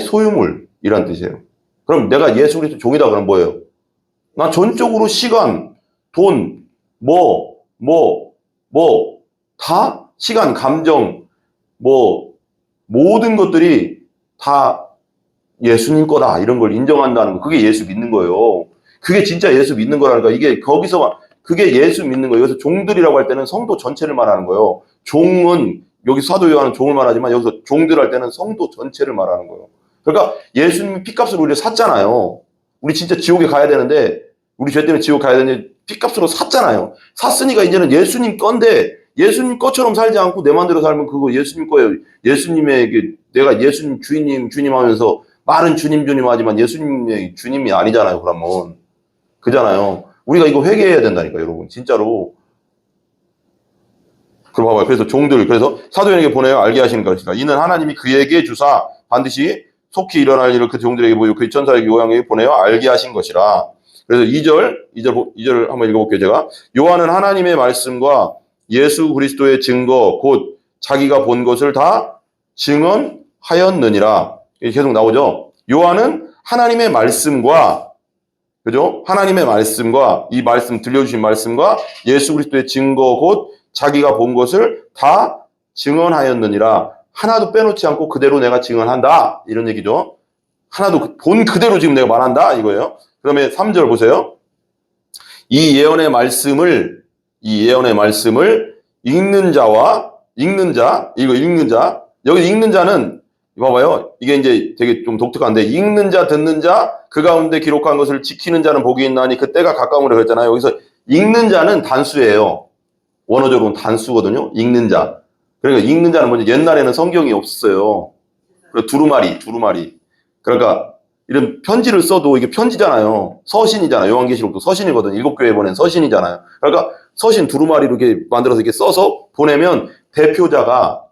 소유물이란 뜻이에요. 그럼 내가 예수 그리스도 종이다 그러면 뭐예요? 나 전적으로 시간, 돈, 다 시간, 감정, 모든 것들이 다 예수님 거다. 이런 걸 인정한다는 거. 그게 예수 믿는 거예요. 그게 진짜 예수 믿는 거라니까. 이게 그게 예수 믿는 거예요. 여기서 종들이라고 할 때는 성도 전체를 말하는 거예요. 종은, 여기 사도 요한은 종을 말하지만 여기서 종들 할 때는 성도 전체를 말하는 거예요. 그러니까 예수님이 피값으로 우리를 샀잖아요. 우리 진짜 지옥에 가야 되는데, 우리 죄 때문에 지옥 가야 되는데 피값으로 샀잖아요. 샀으니까 이제는 예수님 건데, 예수님 것처럼 살지 않고 내 마음대로 살면 그거 예수님 거예요. 내가 예수님 주님 하면서 말은 주님 하지만 예수님의 주님이 아니잖아요. 그러면 그잖아요. 우리가 이거 회개해야 된다니까, 여러분. 진짜로. 그럼 봐봐요. 그래서 사도에게 보내어 알게 하시는 것이다. 이는 하나님이 그에게 주사 반드시 속히 일어날 일을 그 종들에게 보이고 그 천사에게 요한에게 보내어 알게 하신 것이라. 그래서 2절 한번 읽어볼게요, 제가. 요한은 하나님의 말씀과 예수 그리스도의 증거, 곧 자기가 본 것을 다 증언하였느니라. 이렇게 계속 나오죠. 요한은 하나님의 말씀과, 그죠? 하나님의 말씀과 이 말씀, 들려주신 말씀과 예수 그리스도의 증거 곧 자기가 본 것을 다 증언하였느니라. 하나도 빼놓지 않고 그대로 내가 증언한다. 이런 얘기죠. 하나도 본 그대로 지금 내가 말한다. 이거예요. 그다음에 3절 보세요. 이 예언의 말씀을 읽는 자, 여기 읽는 자는, 봐봐요. 이게 이제 되게 좀 독특한데, 읽는 자, 듣는 자, 그 가운데 기록한 것을 지키는 자는 복이 있나니 그때가 가까우므로 그랬잖아요. 여기서 읽는 자는 단수예요. 원어적으로는 단수거든요. 읽는 자. 그러니까 읽는 자는 뭐냐, 옛날에는 성경이 없었어요. 두루마리. 그러니까 이런 편지를 써도 이게 편지잖아요. 서신이잖아요. 요한계시록도 서신이거든. 7교회에 보낸 서신이잖아요. 그러니까 서신 두루마리로 이렇게 만들어서 이렇게 써서 보내면 대표자가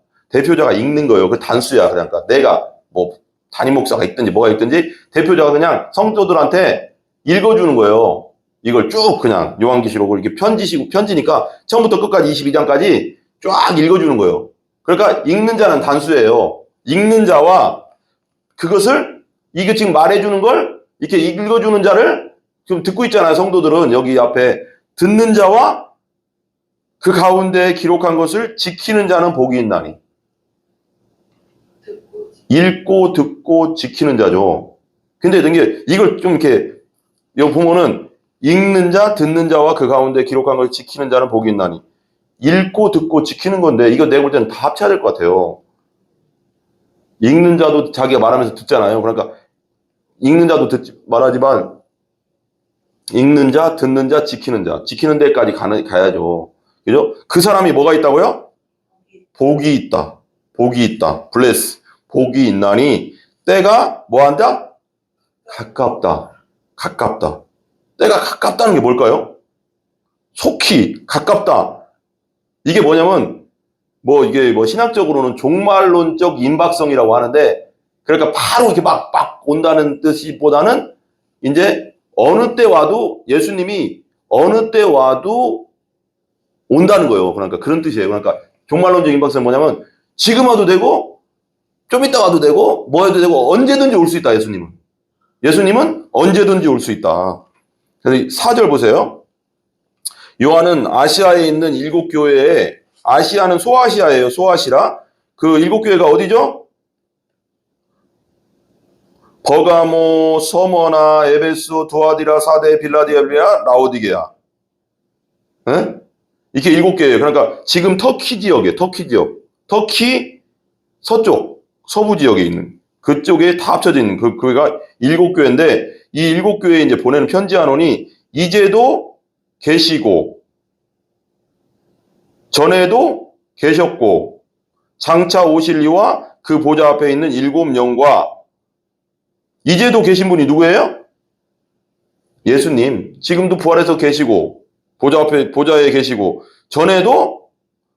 읽는 거예요. 그 단수야. 그러니까 내가 뭐 담임 목사가 있든지 뭐가 있든지 대표자가 그냥 성도들한테 읽어주는 거예요. 이걸 쭉 그냥 요한계시록을 이렇게 편지니까 처음부터 끝까지 22장까지 쫙 읽어주는 거예요. 그러니까 읽는 자는 단수예요. 읽는 자와 그것을 이게 지금 말해주는 걸 이렇게 읽어주는 자를 지금 듣고 있잖아요. 성도들은 여기 앞에 듣는 자와 그 가운데 기록한 것을 지키는 자는 복이 있나니. 읽고 듣고 지키는 자죠. 근데 이게 이걸 좀 이렇게 여기 보면은 읽는 자, 듣는 자와 그 가운데 기록한 걸 지키는 자는 복이 있나니. 읽고 듣고 지키는 건데 이거 내가 볼 때는 다 합쳐야 될 것 같아요. 읽는 자도 자기가 말하면서 듣잖아요. 그러니까 읽는 자도 말하지만 읽는 자, 듣는 자, 지키는 자. 지키는 데까지 가야죠. 그죠? 그 사람이 뭐가 있다고요? 복이 있다. 블레스. 복이 있나니 때가 뭐한다? 가깝다. 때가 가깝다는 게 뭘까요? 속히 가깝다. 이게 뭐냐면 이게 신학적으로는 종말론적 임박성이라고 하는데, 그러니까 바로 이렇게 막 온다는 뜻보다는 이제 어느 때 와도 예수님이 어느 때 와도 온다는 거예요. 그러니까 그런 뜻이에요. 그러니까 종말론적 임박성은 뭐냐면 지금 와도 되고 좀 이따 와도 되고 뭐 해도 되고 언제든지 올 수 있다. 예수님은 언제든지 올 수 있다. 그래서 4절 보세요. 요한은 아시아에 있는 7교회에, 아시아는 소아시아예요. 소아시라. 그 7교회가 어디죠? 버가모, 서머나, 에베소, 두아디라, 사데, 빌라델비아, 라오디게아. 네? 이렇게 7개예요. 그러니까 지금 터키 지역. 터키 서쪽, 서부 지역에 있는 그쪽에 다 합쳐져 있는 그 교회가 7교회인데, 이 7교회에 이제 보내는 편지 한원이 이제도 계시고 전에도 계셨고 장차 오실 이와 그 보좌 앞에 있는 7영과, 이제도 계신 분이 누구예요? 예수님. 지금도 부활해서 계시고 보좌에 계시고, 전에도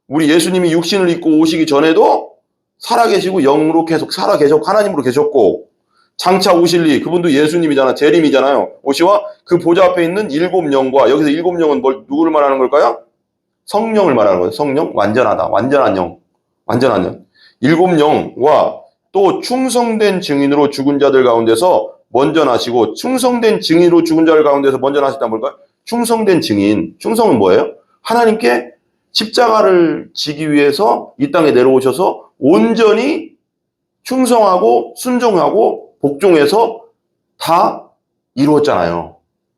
우리 예수님이 육신을 입고 오시기 전에도 살아계시고 영으로 계속 살아계셨고 하나님으로 계셨고, 장차 오실 이, 그분도 예수님이잖아. 재림이잖아요. 오시와 그 보좌 앞에 있는 7영과, 여기서 7영은 누구를 말하는 걸까요? 성령을 말하는 거예요. 성령, 완전하다. 완전한 영. 7영과 또 충성된 증인으로 죽은 자들 가운데서 먼저 나시고, 충성된 증인으로 죽은 자들 가운데서 먼저 나시다 뭘까요? 충성된 증인. 충성은 뭐예요? 하나님께 십자가를 지기 위해서 이 땅에 내려오셔서 온전히 충성하고 순종하고 복종해서 다 이루었잖아요.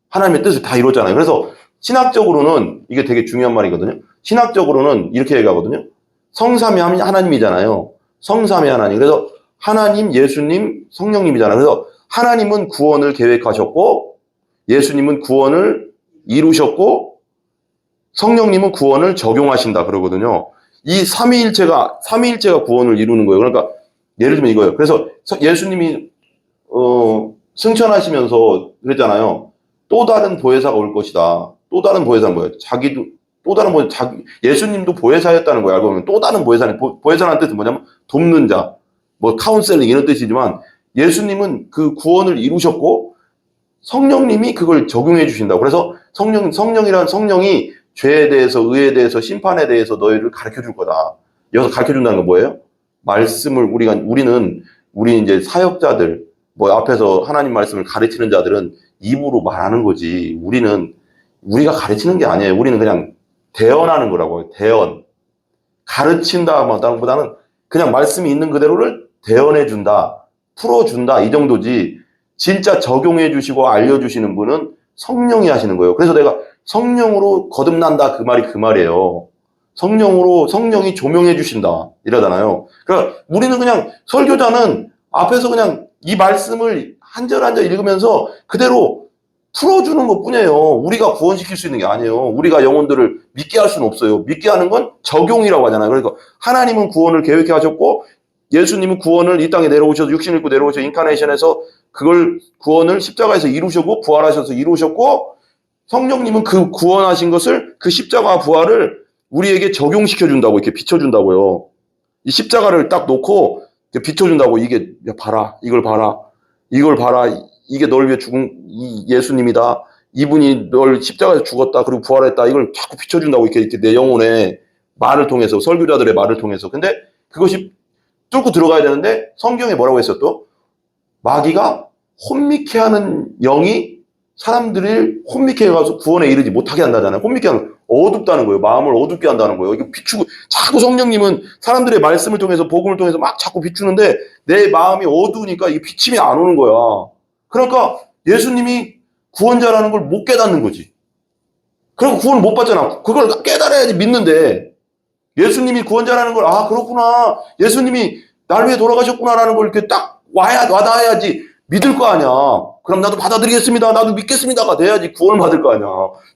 하나님의 뜻을 다 이루었잖아요. 그래서 신학적으로는 이게 되게 중요한 말이거든요. 신학적으로는 이렇게 얘기하거든요. 성삼위 하나님이잖아요. 성삼위 하나님. 그래서 하나님, 예수님, 성령님이잖아요. 그래서 하나님은 구원을 계획하셨고, 예수님은 구원을 이루셨고, 성령님은 구원을 적용하신다 그러거든요. 이 삼위일체가 구원을 이루는 거예요. 그러니까 예를 들면 이거예요. 그래서 예수님이 승천하시면서 그랬잖아요. 또 다른 보혜사가 올 것이다. 또 다른 보혜사는 뭐예요? 예수님도 보혜사였다는 거예요. 알고 보면 또 다른 보혜사는, 보혜사라는 뜻은 뭐냐면 돕는 자, 카운셀링 이런 뜻이지만, 예수님은 그 구원을 이루셨고 성령님이 그걸 적용해 주신다고. 그래서 성령이란 성령이 죄에 대해서, 의에 대해서, 심판에 대해서 너희를 가르쳐 줄 거다. 여기서 가르쳐 준다는 건 뭐예요? 말씀을 우리 이제 사역자들, 뭐 앞에서 하나님 말씀을 가르치는 자들은 입으로 말하는 거지. 우리가 가르치는 게 아니에요. 우리는 그냥 대언하는 거라고요. 대언. 가르친다보다는 그냥 말씀이 있는 그대로를 대언해 준다. 풀어준다. 이 정도지. 진짜 적용해 주시고 알려주시는 분은 성령이 하시는 거예요. 그래서 내가 성령으로 거듭난다. 그 말이 그 말이에요. 성령이 조명해 주신다. 이러잖아요. 그러니까 우리는 그냥 설교자는 앞에서 그냥 이 말씀을 한 절 한 절 읽으면서 그대로 풀어주는 것 뿐이에요. 우리가 구원시킬 수 있는 게 아니에요. 우리가 영혼들을 믿게 할 수는 없어요. 믿게 하는 건 적용이라고 하잖아요. 그러니까 하나님은 구원을 계획해 하셨고 예수님은 구원을 이 땅에 내려오셔서 육신을 입고 내려오셔서 인카네이션에서 그걸 구원을 십자가에서 이루셨고 부활하셔서 이루셨고 성령님은 그 구원하신 것을 그 십자가 부활을 우리에게 적용시켜 준다고 이렇게 비춰준다고요. 이 십자가를 딱 놓고 비춰준다고 이게 봐라 이걸 봐라 이게 널 위해 죽은 이 예수님이다. 이분이 널 십자가에서 죽었다. 그리고 부활했다. 이걸 자꾸 비춰준다고 이렇게 내 영혼의 말을 통해서 설교자들의 말을 통해서. 근데 그것이 뚫고 들어가야 되는데 성경에 뭐라고 했어 또? 마귀가 혼미케 하는 영이 사람들을 혼미케 해가서 구원에 이르지 못하게 한다잖아요. 혼미케 하는 어둡다는 거예요. 마음을 어둡게 한다는 거예요. 이거 비추고 자꾸 성령님은 사람들의 말씀을 통해서 복음을 통해서 막 자꾸 비추는데 내 마음이 어두우니까 이 비침이 안 오는 거야. 그러니까 예수님이 구원자라는 걸 못 깨닫는 거지. 그리고 구원을 못 받잖아. 그걸 깨달아야지 믿는데 예수님이 구원자라는 걸 그렇구나. 예수님이 날 위해 돌아가셨구나라는 걸 이렇게 딱 와닿아야지 믿을 거 아니야. 그럼 나도 받아들이겠습니다. 나도 믿겠습니다가 돼야지 구원을 받을 거 아니야.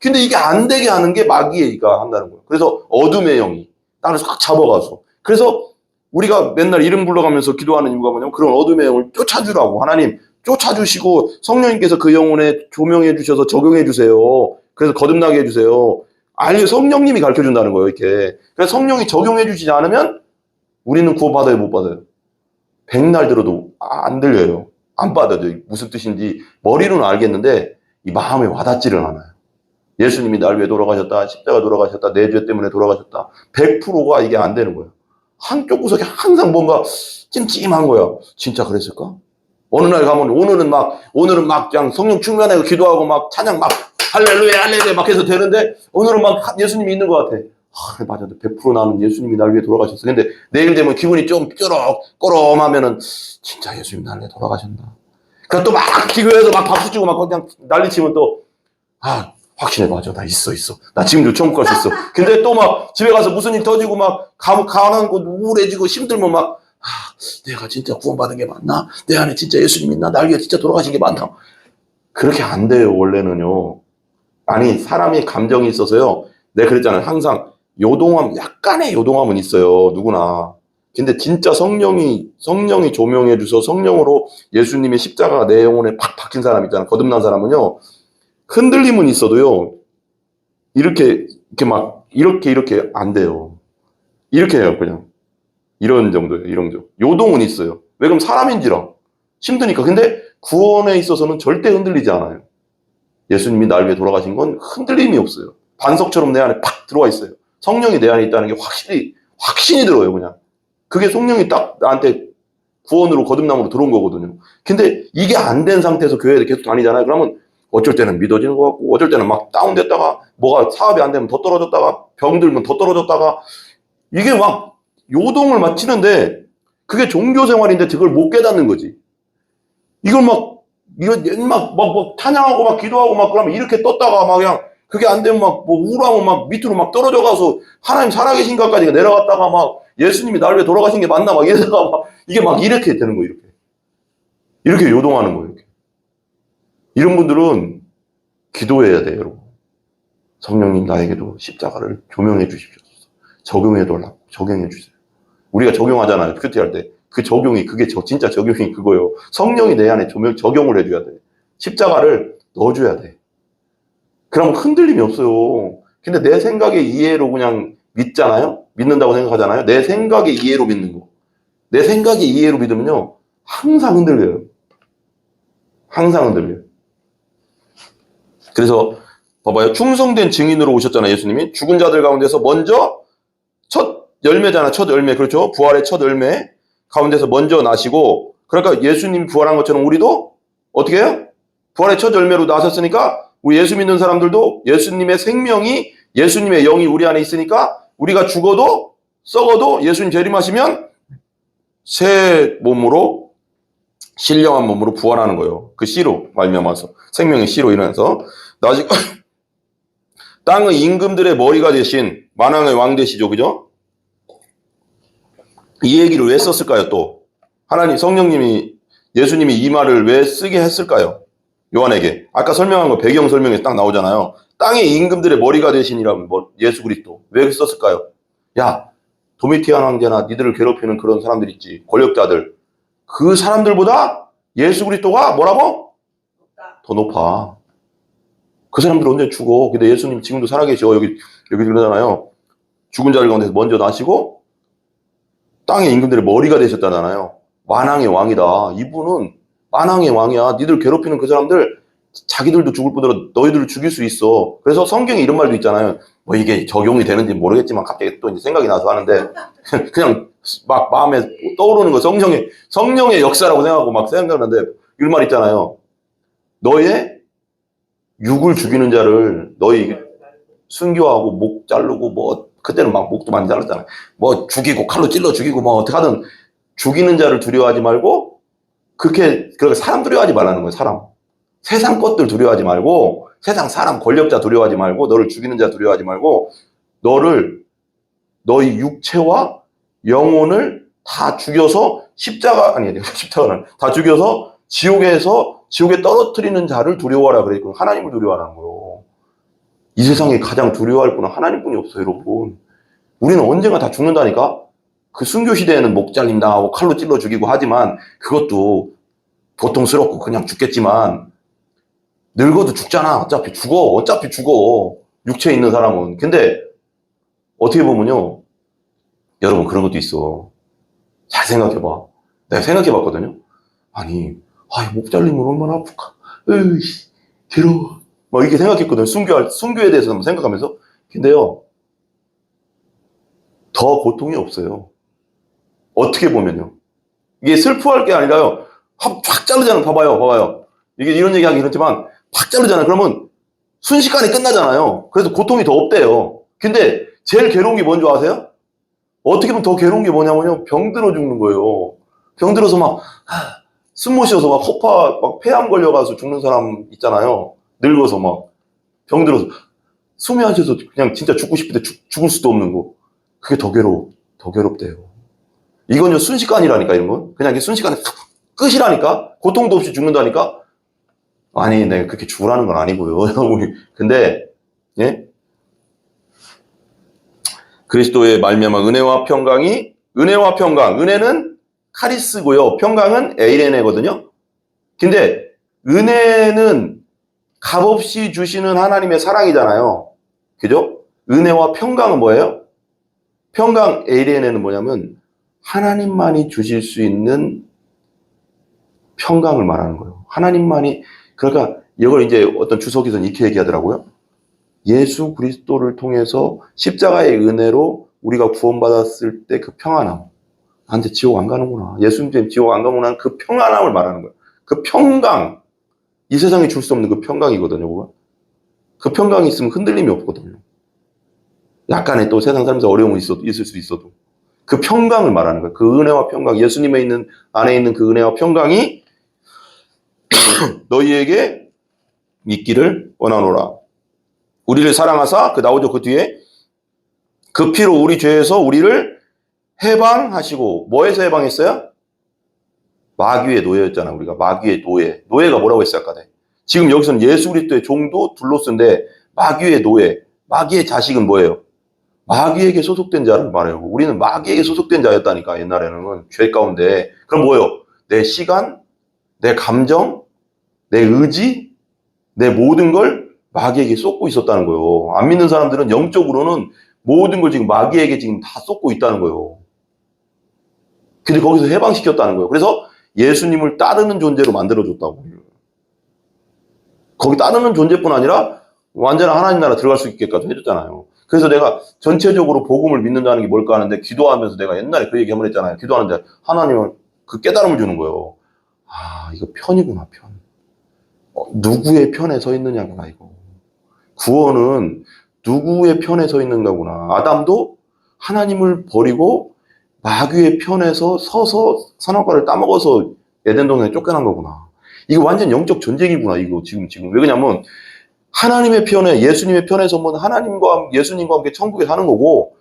근데 이게 안 되게 하는 게 마귀가 한다는 거예요. 그래서 어둠의 영이 나를 싹 잡아가서. 그래서 우리가 맨날 이름 불러가면서 기도하는 이유가 뭐냐면 그런 어둠의 영을 쫓아주라고. 하나님 쫓아주시고 성령님께서 그 영혼에 조명해 주셔서 적용해 주세요. 그래서 거듭나게 해주세요. 성령님이 가르쳐 준다는 거예요. 이렇게. 그래서 성령이 적용해 주시지 않으면 우리는 구원받아요, 못 받아요? 백날 들어도 안 들려요. 안 받아요. 무슨 뜻인지 머리로는 알겠는데 이 마음에 와닿지를 않아요. 예수님이 날 위해 돌아가셨다. 십자가 돌아가셨다. 내 죄 때문에 돌아가셨다. 100%가 이게 안 되는 거예요. 한쪽 구석에 항상 뭔가 찜찜한 거야. 진짜 그랬을까? 어느 날 가면 오늘은 막 그냥 성령 충만하고 기도하고 막 찬양 막 할렐루야 막 해서 되는데 오늘은 막 예수님이 있는 것 같아. 맞아. 100% 나는 예수님이 날 위해 돌아가셨어. 근데 내일 되면 기분이 좀 꼬럼하면은 진짜 예수님이 날 위해 돌아가셨나. 그러니까 또 막 기도해서 막 박수 치고 막 그냥 난리치면 또 확신해. 맞아. 나 있어. 나 지금도 천국 갈 수 있어. 근데 또 막 집에 가서 무슨 일 터지고 막 가난하고 우울해지고 힘들면 막 내가 진짜 구원받은 게 맞나? 내 안에 진짜 예수님 있나? 날 위해 진짜 돌아가신 게 맞나? 그렇게 안 돼요. 원래는요. 아니 사람이 감정이 있어서요. 내가 그랬잖아요. 항상 약간의 요동함은 있어요. 누구나. 근데 진짜 성령이 조명해 주셔서 성령으로 예수님의 십자가가 내 영혼에 팍 박힌 사람 있잖아요. 거듭난 사람은요. 흔들림은 있어도요. 이렇게 안 돼요. 이렇게 해요. 그냥. 이런 정도예요. 이런 정도. 요동은 있어요. 왜 그럼 사람인지라. 힘드니까. 근데 구원에 있어서는 절대 흔들리지 않아요. 예수님이 날 위해 돌아가신 건 흔들림이 없어요. 반석처럼 내 안에 팍 들어와 있어요. 성령이 내 안에 있다는 게 확신이 들어요, 그냥. 그게 성령이 딱 나한테 구원으로 거듭남으로 들어온 거거든요. 근데 이게 안 된 상태에서 교회에 계속 다니잖아요. 그러면 어쩔 때는 믿어지는 것 같고, 어쩔 때는 막 다운됐다가, 뭐가 사업이 안 되면 더 떨어졌다가, 병 들면 더 떨어졌다가, 이게 막 요동을 막 치는데, 그게 종교 생활인데 그걸 못 깨닫는 거지. 이걸 막 찬양하고 막 기도하고 막 그러면 이렇게 떴다가 막 그냥 그게 안 되면 막 우울하면 막 밑으로 막 떨어져 가서 하나님 살아계신가까지 내려갔다가 막 예수님이 날 위해 돌아가신 게 맞나 막 이러다가 막 이게 막 이렇게 되는 거예요. 이렇게 요동하는 거예요. 이런 분들은 기도해야 돼요, 여러분. 성령님 나에게도 십자가를 조명해 주십시오. 적용해 주세요. 우리가 적용하잖아요. 큐티할 때. 그 적용이 진짜 적용이 그거예요. 성령이 내 안에 적용을 해줘야 돼. 십자가를 넣어줘야 돼. 그럼 흔들림이 없어요. 근데 내 생각의 이해로 그냥 믿잖아요? 믿는다고 생각하잖아요? 내 생각의 이해로 믿는 거. 내 생각의 이해로 믿으면요. 항상 흔들려요. 항상 흔들려요. 그래서 봐봐요. 충성된 증인으로 오셨잖아요. 예수님이. 죽은 자들 가운데서 먼저 첫 열매잖아. 첫 열매. 그렇죠? 부활의 첫 열매 가운데서 먼저 나시고, 그러니까 예수님이 부활한 것처럼 우리도 어떻게 해요? 부활의 첫 열매로 나섰으니까 우리 예수 믿는 사람들도 예수님의 생명이, 예수님의 영이 우리 안에 있으니까 우리가 죽어도 썩어도 예수님 재림하시면 새 몸으로, 신령한 몸으로 부활하는 거예요. 그 씨로 말미암아서, 생명의 씨로 일어나서 나직 땅의 임금들의 머리가 되신 만왕의 왕 되시죠. 그죠? 이 얘기를 왜 썼을까요? 또 하나님 성령님이, 예수님이 이 말을 왜 쓰게 했을까요? 요한에게. 아까 설명한 거 배경 설명에 딱 나오잖아요. 땅의 임금들의 머리가 되신이라면 예수 그리스도. 왜 썼을까요? 야, 도미티안 황제나 니들을 괴롭히는 그런 사람들 있지, 권력자들. 그 사람들보다 예수 그리스도가 뭐라고? 더 높아. 그 사람들 언제 죽어? 근데 예수님 지금도 살아계셔. 여기 그러잖아요. 죽은 자들 가운데서 먼저 나시고 땅의 임금들의 머리가 되셨다잖아요. 만왕의 왕이다. 이분은 만왕의 왕이야. 니들 괴롭히는 그 사람들, 자기들도 죽을 뿐더러 너희들을 죽일 수 있어. 그래서 성경에 이런 말도 있잖아요. 뭐 이게 적용이 되는지 모르겠지만 갑자기 또 이제 생각이 나서 하는데 그냥 막 마음에 떠오르는 거, 성령의 역사라고 생각하고 막 생각하는데, 이런 말 있잖아요. 너의 육을 죽이는 자를 너희 순교하고 목 자르고, 뭐 그때는 막 목도 많이 잘랐잖아요. 뭐 죽이고 칼로 찔러 죽이고 뭐 어떻게 하든 죽이는 자를 두려워하지 말고, 그렇게 사람 두려워하지 말라는 거예요. 사람. 세상 것들 두려워하지 말고, 세상 사람 권력자 두려워하지 말고, 너를 죽이는 자 두려워하지 말고, 너희 육체와 영혼을 다 죽여서 십자가는 다 죽여서 지옥에 떨어뜨리는 자를 두려워하라 그랬고, 하나님을 두려워하라는 거예요. 이 세상에 가장 두려워할 분은 하나님뿐이 없어요, 여러분. 우리는 언젠가 다 죽는다니까. 그 순교 시대에는 목 잘림 당하고 칼로 찔러 죽이고 하지만 그것도 고통스럽고 그냥 죽겠지만, 늙어도 죽잖아. 어차피 죽어. 육체에 있는 사람은. 근데 어떻게 보면요, 여러분 그런 것도 있어. 잘 생각해봐. 내가 생각해봤거든요. 아니, 목 잘리면 얼마나 아플까. 에이, 괴로워. 막 이렇게 생각했거든요. 순교에 대해서 생각하면서. 근데요, 더 고통이 없어요. 어떻게 보면요. 이게 슬퍼할 게 아니라요, 확 자르잖아요. 봐봐요. 이게 이런 얘기 하기 그렇지만, 확 자르잖아요. 그러면 순식간에 끝나잖아요. 그래서 고통이 더 없대요. 근데 제일 괴로운 게 뭔지 아세요? 어떻게 보면 더 괴로운 게 뭐냐면요, 병들어 죽는 거예요. 병들어서 숨 못 쉬어서 막 폐암 걸려가서 죽는 사람 있잖아요. 늙어서 병들어서 숨이 안 쉬어서 그냥 진짜 죽고 싶은데 죽을 수도 없는 거. 그게 더 괴롭대요. 이건요, 순식간이라니까, 이런 건. 그냥 순식간에 끝이라니까? 고통도 없이 죽는다니까? 아니, 내가 그렇게 죽으라는 건 아니고요. 근데, 예? 그리스도의 말미암아 은혜와 평강이, 은혜는 카리스고요. 평강은 에이레네거든요. 근데 은혜는 값없이 주시는 하나님의 사랑이잖아요. 그죠? 은혜와 평강은 뭐예요? 평강 에이레네는 뭐냐면 하나님만이 주실 수 있는 평강을 말하는 거예요. 하나님만이. 그러니까 이걸 이제 어떤 주석에서는 이렇게 얘기하더라고요. 예수 그리스도를 통해서 십자가의 은혜로 우리가 구원받았을 때 그 평안함. 이제 지옥 안 가는구나. 예수님 때문에 지옥 안 가는구나. 그 평안함을 말하는 거예요. 그 평강. 이 세상에 줄 수 없는 그 평강이거든요. 그거. 그 평강이 있으면 흔들림이 없거든요. 약간의 또 세상 살면서 어려움이 있을 수 있어도. 그 평강을 말하는 거예요. 그 은혜와 평강. 예수님의 안에 있는 그 은혜와 평강이 너희에게 있기를 원하노라. 우리를 사랑하사, 나오죠, 그 뒤에. 그 피로 우리 죄에서 우리를 해방하시고. 뭐에서 해방했어요? 마귀의 노예였잖아. 우리가 마귀의 노예. 노예가 뭐라고 했어요, 아까? 지금 여기서는 예수 그리스도의 종도 둘로스인데, 마귀의 노예, 마귀의 자식은 뭐예요? 마귀에게 소속된 자를 말해요. 우리는 마귀에게 소속된 자였다니까, 옛날에는. 죄 가운데. 그럼 뭐예요? 내 시간, 내 감정, 내 의지, 내 모든 걸 마귀에게 쏟고 있었다는 거예요. 안 믿는 사람들은 영적으로는 모든 걸 지금 마귀에게 지금 다 쏟고 있다는 거예요. 근데 거기서 해방시켰다는 거예요. 그래서 예수님을 따르는 존재로 만들어줬다고. 거기 따르는 존재뿐 아니라 완전한 하나님 나라 들어갈 수 있게까지 해줬잖아요. 그래서 내가 전체적으로 복음을 믿는다는 게 뭘까 하는데 기도하면서 내가 옛날에 그 얘기 한번 했잖아요. 기도하는데 하나님은 그 깨달음을 주는 거예요. 아, 이거 편이구나, 편. 누구의 편에 서 있느냐구나, 이거. 구원은 누구의 편에 서 있는 거구나. 아담도 하나님을 버리고 마귀의 편에서 서서 선악과를 따먹어서 에덴 동산에 쫓겨난 거구나. 이거 완전 영적 전쟁이구나, 이거 지금. 왜 그러냐면 하나님의 편에, 예수님의 편에 서면 예수님과 함께 천국에 사는 거고,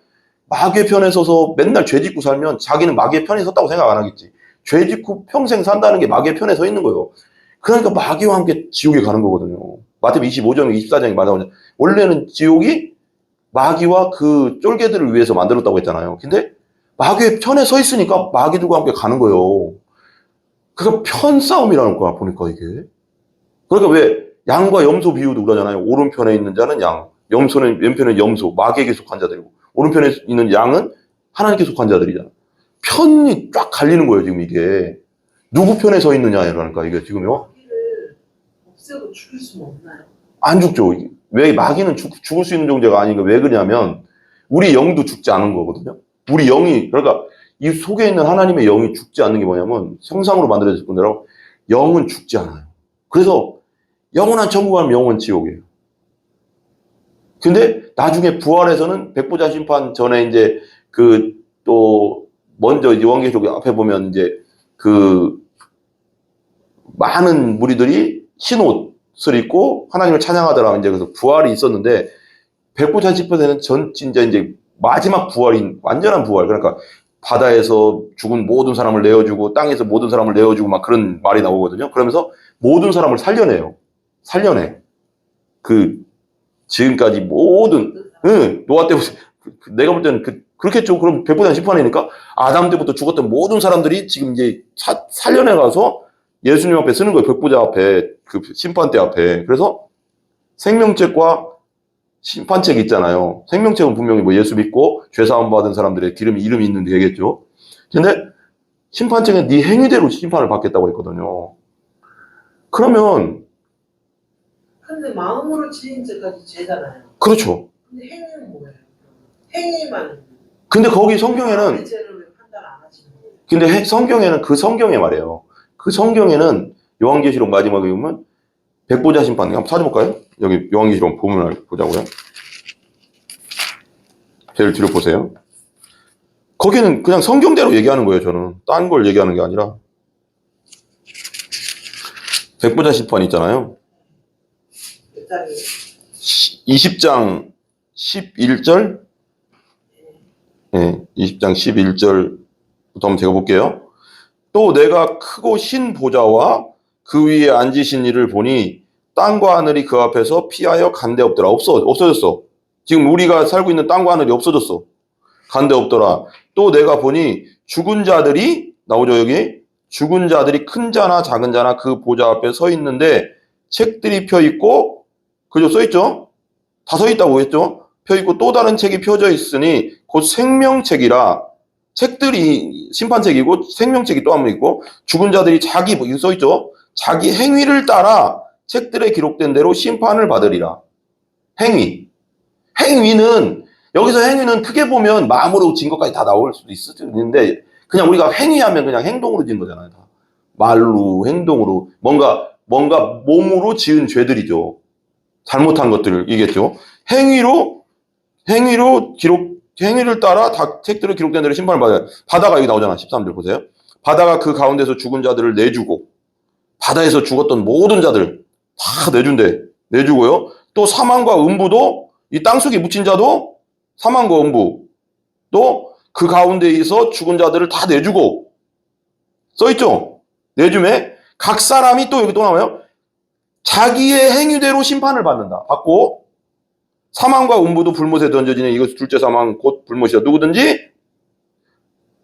마귀의 편에 서서 맨날 죄 짓고 살면 자기는 마귀의 편에 섰다고 생각 안 하겠지. 죄 짓고 평생 산다는 게 마귀의 편에 서 있는 거예요. 그러니까 마귀와 함께 지옥에 가는 거거든요. 마태복음 25장, 24장에 말하면 원래는 지옥이 마귀와 그 쫄개들을 위해서 만들었다고 했잖아요. 근데 마귀의 편에 서 있으니까 마귀들과 함께 가는 거예요. 그러니까 편 싸움이라는 거야, 보니까 이게. 그러니까 왜 양과 염소 비유도 그러잖아요. 오른편에 있는 자는 양, 왼편에 염소, 마귀에게 속한 자들이고, 오른편에 있는 양은 하나님께 속한 자들이잖아. 편이 쫙 갈리는 거예요, 지금 이게. 누구 편에 서 있느냐라니까, 이게 지금요. 마귀를 없애고 죽일 수는 없나요? 안 죽죠. 왜 마귀는 죽을 수 있는 존재가 아닌가? 왜 그러냐면 우리 영도 죽지 않은 거거든요. 우리 영이, 그러니까 이 속에 있는 하나님의 영이 죽지 않는 게 뭐냐면 형상으로 만들어졌을 뿐더러 영은 죽지 않아요. 그래서 영원한 천국 가면 영원 지옥이에요. 근데 나중에 부활해서는 백보자 심판 전에 이제 또 먼저 요한계시록 앞에 보면 이제 많은 무리들이 흰 옷을 입고 하나님을 찬양하더라. 이제 그래서 부활이 있었는데 백보자 심판에는 진짜 이제 마지막 부활인 완전한 부활. 그러니까 바다에서 죽은 모든 사람을 내어주고 땅에서 모든 사람을 내어주고 막 그런 말이 나오거든요. 그러면서 모든 사람을 살려내. 지금까지 모든, 노아 때부터, 내가 볼 때는 그렇겠죠. 그럼 백보자 심판이니까 아담 때부터 죽었던 모든 사람들이 지금 이제 살려내 가서 예수님 앞에 쓰는 거예요. 백보자 앞에, 그 심판대 앞에. 그래서 생명책과 심판책 있잖아요. 생명책은 분명히 뭐 예수 믿고 죄사함 받은 사람들의 이름이 있는데 되겠죠. 근데 심판책은 네 행위대로 심판을 받겠다고 했거든요. 그러면 근데 마음으로 지은 죄까지 죄잖아요. 그렇죠. 근데 행위는 뭐예요? 행위만. 근데 거기 성경에는 죄를 왜 판단 안 하시는 거예요? 근데 성경에는 그 성경에 말이에요. 그 성경에는 요한계시록 마지막에 보면 백보자 심판 한번 찾아볼까요? 여기 요한계시록 보면 보자고요. 제일 뒤로 보세요. 거기는 그냥 성경대로 얘기하는 거예요. 저는 딴 걸 얘기하는 게 아니라 백보자 심판 있잖아요. 20장 11절? 네, 20장 11절부터 한번 제가 볼게요. 또 내가 크고 신 보좌와 그 위에 앉으신 이를 보니 땅과 하늘이 그 앞에서 피하여 간데 없더라. 없어졌어. 지금 우리가 살고 있는 땅과 하늘이 없어졌어. 간데 없더라. 또 내가 보니 죽은 자들이 나오죠, 여기. 죽은 자들이 큰 자나 작은 자나 그 보좌 앞에 서 있는데 책들이 펴 있고, 그죠? 써 있죠? 다 서 있다고 했죠? 펴 있고 또 다른 책이 펴져 있으니 곧 생명책이라. 책들이 심판책이고 생명책이 또 한 번 있고, 죽은 자들이 여기 써 있죠? 자기 행위를 따라 책들에 기록된 대로 심판을 받으리라. 행위는 여기서 행위는 크게 보면 마음으로 진 것까지 다 나올 수도 있는데 그냥 우리가 행위하면 그냥 행동으로 진 거잖아요. 다. 말로, 행동으로, 뭔가 몸으로 지은 죄들이죠. 잘못한 것들이겠죠. 행위를 따라 다 책들을 기록된 대로 심판을 받아요. 바다가 여기 나오잖아. 13절 보세요. 바다가 그 가운데서 죽은 자들을 내주고, 바다에서 죽었던 모든 자들 다 내주고요. 또 사망과 음부도, 이 땅속에 묻힌 자도 사망과 음부, 또 그 가운데에서 죽은 자들을 다 내주고, 써있죠? 내줌에 각 사람이 또 여기 또 나와요. 자기의 행위대로 심판을 받고, 사망과 음부도 불못에 던져지는 이것 둘째 사망 곧 불못이다. 누구든지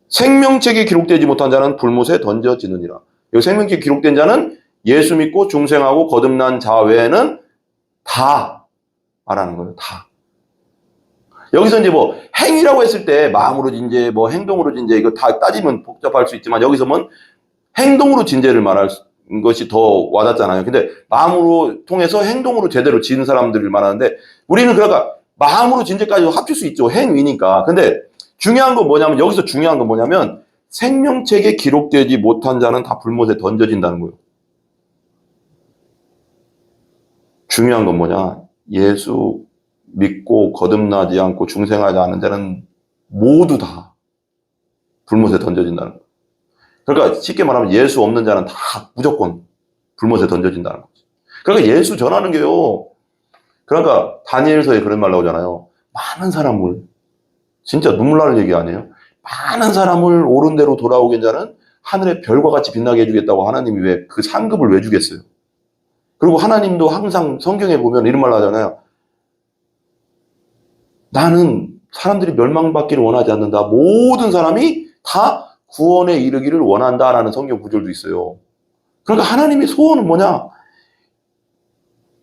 생명책에 기록되지 못한 자는 불못에 던져지느니라. 여기 생명책에 기록된 자는 예수 믿고 중생하고 거듭난 자 외에는 다 말하는 거예요. 다. 여기서 이제 뭐 행위라고 했을 때 마음으로 진죄, 뭐 행동으로 진죄, 이거 다 따지면 복잡할 수 있지만 여기서 뭐 행동으로 진죄를 말할 것이 더 와닿잖아요. 근데 마음으로 통해서 행동으로 제대로 지은 사람들을 말하는데 우리는 그러니까 마음으로 진죄까지 합칠 수 있죠. 행위니까. 근데 중요한 건 뭐냐면, 여기서 중요한 건 뭐냐면, 생명책에 기록되지 못한 자는 다 불못에 던져진다는 거예요. 중요한 건 뭐냐? 예수 믿고 거듭나지 않고 중생하지 않은 자는 모두 다 불못에 던져진다는 거예요. 그러니까 쉽게 말하면 예수 없는 자는 다 무조건 불못에 던져진다는 거죠. 그러니까 예수 전하는 게요. 그러니까 다니엘서에 그런 말 나오잖아요. 많은 사람을, 진짜 눈물 나는 얘기 아니에요? 많은 사람을 옳은 대로 돌아오게 한 자는 하늘의 별과 같이 빛나게 해주겠다고 하나님이 왜 그 상급을 왜 주겠어요? 그리고 하나님도 항상 성경에 보면 이런 말 하잖아요. 나는 사람들이 멸망받기를 원하지 않는다. 모든 사람이 다 구원에 이르기를 원한다라는 성경 구절도 있어요. 그러니까 하나님의 소원은 뭐냐?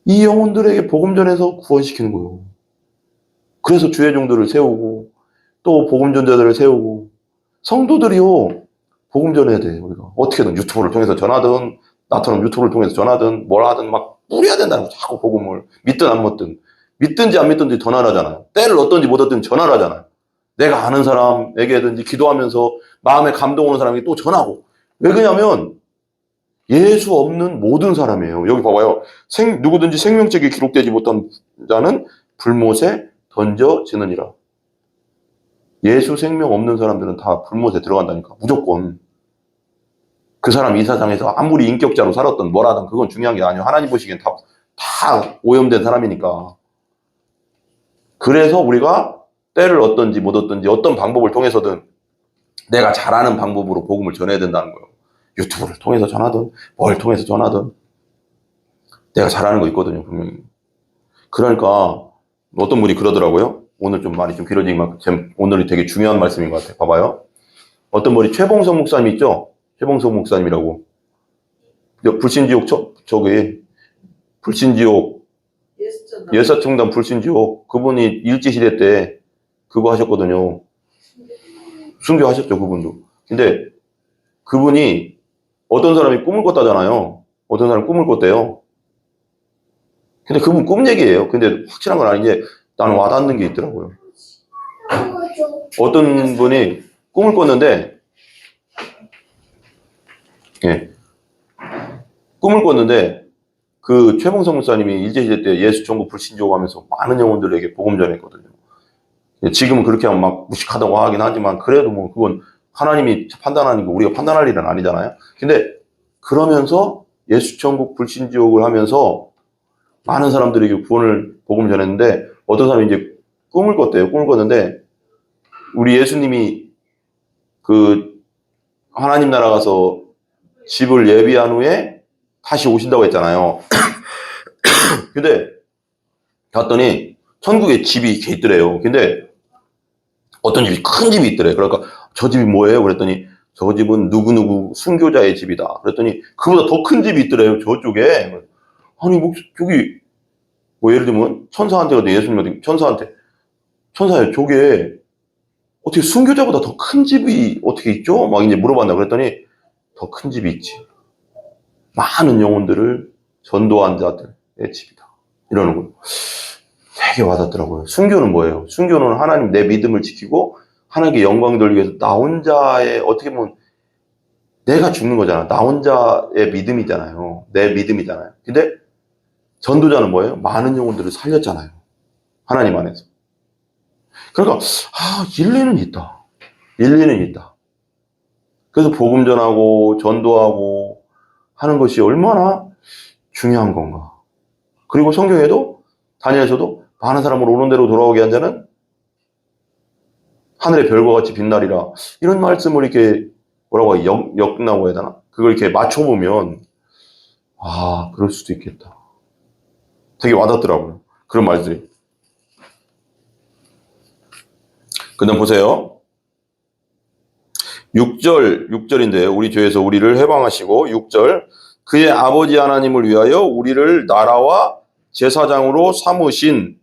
이 영혼들에게 복음 전해서 구원시키는 거예요. 그래서 주의 종들을 세우고 또 복음 전자들을 세우고 성도들이요. 복음 전해야 돼. 우리가 어떻게든 유튜브를 통해서 전하든 나처럼 유튜브를 통해서 전하든 뭘 하든 막 뿌려야 된다는 거죠. 자꾸 복음을 믿든 안 믿든 믿든지 안 믿든지 전하라잖아요. 때를 얻든지 못 얻든지 전하라잖아요. 내가 아는 사람에게든지 기도하면서 마음에 감동 오는 사람에게 또 전하고. 왜 그러냐면 예수 없는 모든 사람이에요. 여기 봐봐요. 누구든지 생명책에 기록되지 못한 자는 불못에 던져지느니라. 예수 생명 없는 사람들은 다 불못에 들어간다니까. 무조건. 그 사람 이 세상에서 아무리 인격자로 살았던 뭐라든 그건 중요한 게 아니에요. 하나님 보시기엔 다 오염된 사람이니까. 그래서 우리가 때를 얻든지 못 얻든지 어떤 방법을 통해서든 내가 잘하는 방법으로 복음을 전해야 된다는 거예요. 유튜브를 통해서 전하든 뭘 통해서 전하든 내가 잘하는 거 있거든요, 분명히. 그러니까 어떤 분이 그러더라고요. 오늘 좀 많이 좀 길어지긴 오늘이 되게 중요한 말씀인 것 같아요. 봐봐요. 어떤 분이 최봉성 목사님 있죠? 최봉성 목사님이라고. 불신지옥 저기 불신지옥 예사청단 불신지옥 그분이 일제시대 때 그거 하셨거든요. 순교하셨죠, 그분도. 근데 그분이 어떤 사람이 꿈을 꿨다잖아요. 어떤 사람이 꿈을 꿨대요. 근데 그분 꿈 얘기예요. 근데 확실한 건 아닌데 나는 와닿는 게 있더라고요. 어떤 분이 꿈을 꿨는데, 예, 꿈을 꿨는데 그 최봉성 목사님이 일제시대 때 예수 전국 불신지옥 하면서 많은 영혼들에게 복음 전했거든요. 지금은 그렇게 하면 막 무식하다고 하긴 하지만 그래도 뭐 그건 하나님이 판단하는 거 우리가 판단할 일은 아니잖아요. 근데 그러면서 예수 천국 불신지옥을 하면서 많은 사람들에게 구원을 복음 전했는데 어떤 사람이 이제 꿈을 꿨대요. 꿈을 꿨는데 우리 예수님이 그 하나님 나라 가서 집을 예비한 후에 다시 오신다고 했잖아요. 근데 갔더니 천국에 집이 이렇게 있더래요. 근데 어떤 집이 큰 집이 있더래요. 그러니까 저 집이 뭐예요? 그랬더니 저 집은 누구누구 순교자의 집이다. 그랬더니 그보다 더 큰 집이 있더래요. 저쪽에. 아니 뭐 저기 뭐 예를 들면 천사한테 예수님한테 천사예요. 저게 어떻게 순교자보다 더 큰 집이 어떻게 있죠? 막 이제 물어봤나 그랬더니 더 큰 집이 있지. 많은 영혼들을 전도한 자들의 집이다. 이러는 거예요. 되게 와닿더라고요. 순교는 뭐예요? 순교는 하나님 내 믿음을 지키고 하나님께 영광 돌리기 위해서 나 혼자의 어떻게 보면 내가 죽는 거잖아. 나 혼자의 믿음이잖아요. 내 믿음이잖아요. 근데 전도자는 뭐예요? 많은 영혼들을 살렸잖아요. 하나님 안에서. 그러니까 일리는 있다. 일리는 있다. 그래서 복음 전하고 전도하고 하는 것이 얼마나 중요한 건가. 그리고 성경에도 다니엘서도 많은 사람을 옳은 대로 돌아오게 한 자는 하늘의 별과 같이 빛나리라. 이런 말씀을 이렇게 뭐라고 엮나고 해야 되나? 그걸 이렇게 맞춰보면 그럴 수도 있겠다. 되게 와닿더라고요. 그런 말들이. 그 다음 보세요. 6절인데요. 우리 죄에서 우리를 해방하시고 6절 그의 아버지 하나님을 위하여 우리를 나라와 제사장으로 삼으신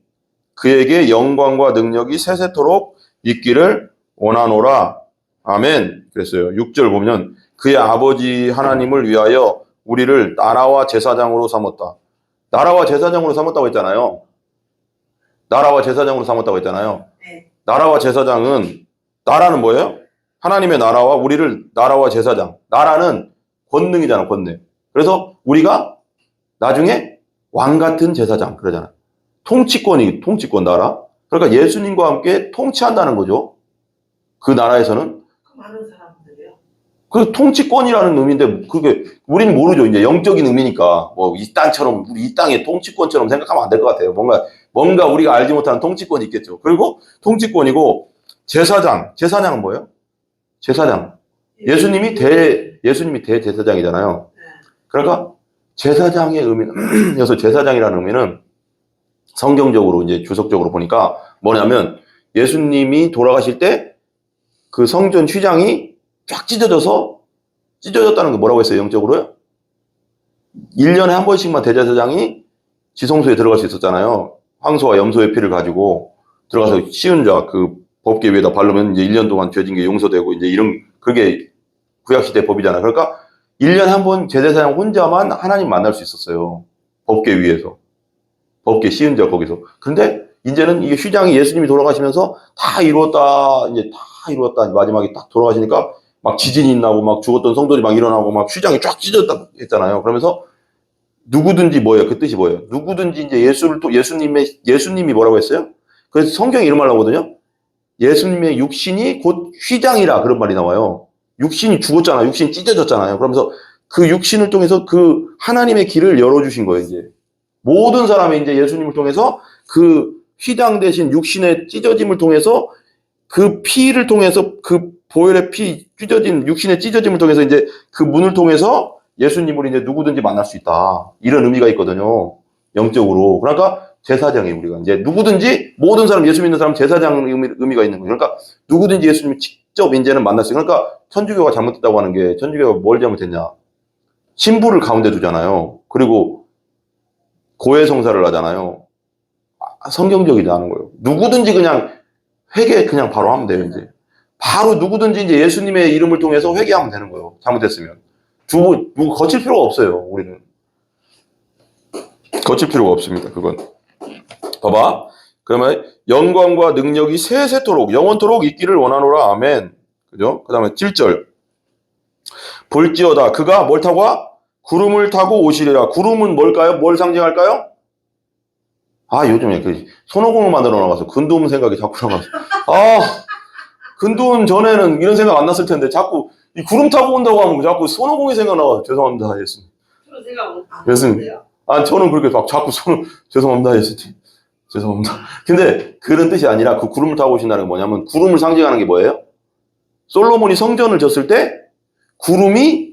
그에게 영광과 능력이 세세토록 있기를 원하노라. 아멘. 그랬어요. 6절 보면 그의 아버지 하나님을 위하여 우리를 나라와 제사장으로 삼았다. 나라와 제사장으로 삼았다고 했잖아요. 나라와 제사장으로 삼았다고 했잖아요. 네. 나라와 제사장은, 나라는 뭐예요? 하나님의 나라와 우리를, 나라와 제사장. 나라는 권능이잖아, 권능. 그래서 우리가 나중에 왕 같은 제사장, 그러잖아요. 통치권 나라. 그러니까 예수님과 함께 통치한다는 거죠. 그 나라에서는. 그 많은 사람들이요. 그 통치권이라는 의미인데, 그게, 우리는 모르죠. 이제 영적인 의미니까. 뭐, 이 땅처럼, 우리 이 땅의 통치권처럼 생각하면 안 될 것 같아요. 뭔가 우리가 알지 못하는 통치권이 있겠죠. 그리고 통치권이고, 제사장은 뭐예요? 제사장. 예수님이 대제사장이잖아요. 네. 그러니까, 제사장의 의미는, 그래서 제사장이라는 의미는 성경적으로 이제 주석적으로 보니까 뭐냐면, 예수님이 돌아가실 때 그 성전 휘장이 쫙 찢어졌다는 게 뭐라고 했어요, 영적으로요? 1년에 한 번씩만 대제사장이 지성소에 들어갈 수 있었잖아요. 황소와 염소의 피를 가지고 들어가서 씌운 자, 그 법궤 위에다 바르면 이제 1년 동안 죄진 게 용서되고 이제 그게 구약시대 법이잖아요. 그러니까 1년에 한 번 제사장 혼자만 하나님 만날 수 있었어요. 법궤 위에서. 법궤 씌운 자 거기서. 그런데 이제는 이게 휘장이 예수님이 돌아가시면서 다 이루었다, 마지막에 딱 돌아가시니까 막 지진이 나고 막 죽었던 성도들이 막 일어나고 막 휘장이 쫙 찢어졌다 했잖아요. 그러면서 누구든지 뭐예요? 그 뜻이 뭐예요? 누구든지 이제 예수님이 뭐라고 했어요? 그래서 성경이 이런 말 나오거든요. 예수님의 육신이 곧 휘장이라 그런 말이 나와요. 육신이 죽었잖아요. 육신이 찢어졌잖아요. 그러면서 그 육신을 통해서 그 하나님의 길을 열어주신 거예요, 이제. 모든 사람이 이제 예수님을 통해서 그 휘장 대신 육신의 찢어짐을 통해서 그 피를 통해서 그 보혈의 육신의 찢어짐을 통해서 이제 그 문을 통해서 예수님을 이제 누구든지 만날 수 있다. 이런 의미가 있거든요. 영적으로. 그러니까 제사장이 우리가 이제 누구든지 모든 사람 예수 믿는 사람 제사장 의미가 있는 거예요. 그러니까 누구든지 예수님을 직접 이제는 만날 수 있어요. 그러니까 천주교가 잘못됐다고 하는 게 천주교가 뭘 잘못했냐? 신부를 가운데 두잖아요. 그리고 고해성사를 하잖아요. 성경적이지 않은 거예요. 누구든지 그냥 회개 그냥 바로 하면 돼요, 이제. 바로 누구든지 이제 예수님의 이름을 통해서 회개하면 되는 거예요. 잘못했으면. 누구 거칠 필요가 없어요, 우리는. 거칠 필요가 없습니다, 그건. 봐봐. 그러면 영광과 능력이 세세토록, 영원토록 있기를 원하노라. 아멘. 그죠? 그 다음에 7절. 볼지어다. 그가 뭘 타고 와? 구름을 타고 오시리라. 구름은 뭘까요? 뭘 상징할까요? 요즘에 그 손오공을 만들어 나가서 근두움 생각이 자꾸 나가서. 근두움 전에는 이런 생각 안 났을 텐데 자꾸 이 구름 타고 온다고 하면 자꾸 손오공이 생각나가지고 죄송합니다, 예수님. 그런 생각 안 예수님. 하세요? 저는 그렇게 막 자꾸 죄송합니다, 예수님. 죄송합니다. 근데 그런 뜻이 아니라 그 구름을 타고 오신다는 게 뭐냐면 구름을 상징하는 게 뭐예요? 솔로몬이 성전을 졌을 때 구름이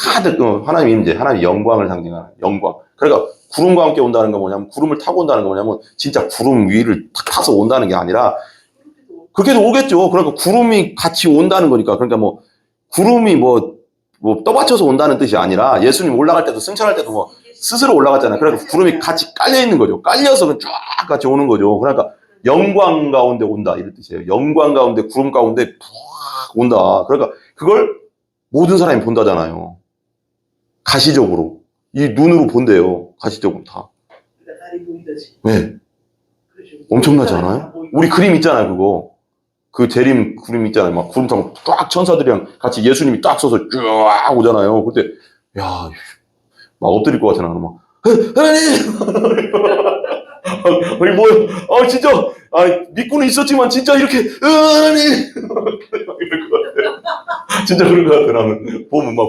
가득, 하나님 임재, 하나님 영광을 상징하는 영광. 그러니까 구름과 함께 온다는 건 뭐냐면 구름을 타고 온다는 건 뭐냐면 진짜 구름 위를 탁 타서 온다는 게 아니라 그렇게도 오겠죠. 그러니까 구름이 같이 온다는 거니까. 그러니까 뭐 구름이 뭐 떠받쳐서 온다는 뜻이 아니라 예수님 올라갈 때도 승천할 때도 뭐 스스로 올라갔잖아요. 그러니까 구름이 같이 깔려 있는 거죠. 깔려서 쫙 같이 오는 거죠. 그러니까 영광 가운데 온다 이런 뜻이에요. 영광 가운데 구름 가운데 푹 온다. 그러니까 그걸 모든 사람이 본다잖아요. 가시적으로. 이 눈으로 본대요. 가시적으로 다. 그러니까 다리 보이듯이. 네. 엄청나지 않아요? 우리 그림 있잖아요, 그거. 그 재림 그림 있잖아요. 막 구름 타고 쫙 천사들이랑 같이 예수님이 딱 서서 쫙 오잖아요. 그때, 야, 막 엎드릴 것 같아, 나는 막. 하나님! 아니, 뭐야. 진짜, 믿고는 있었지만, 진짜 이렇게, 하나님! 이럴 것 같아. 진짜 그런 것 같아, 나는. 보면 막,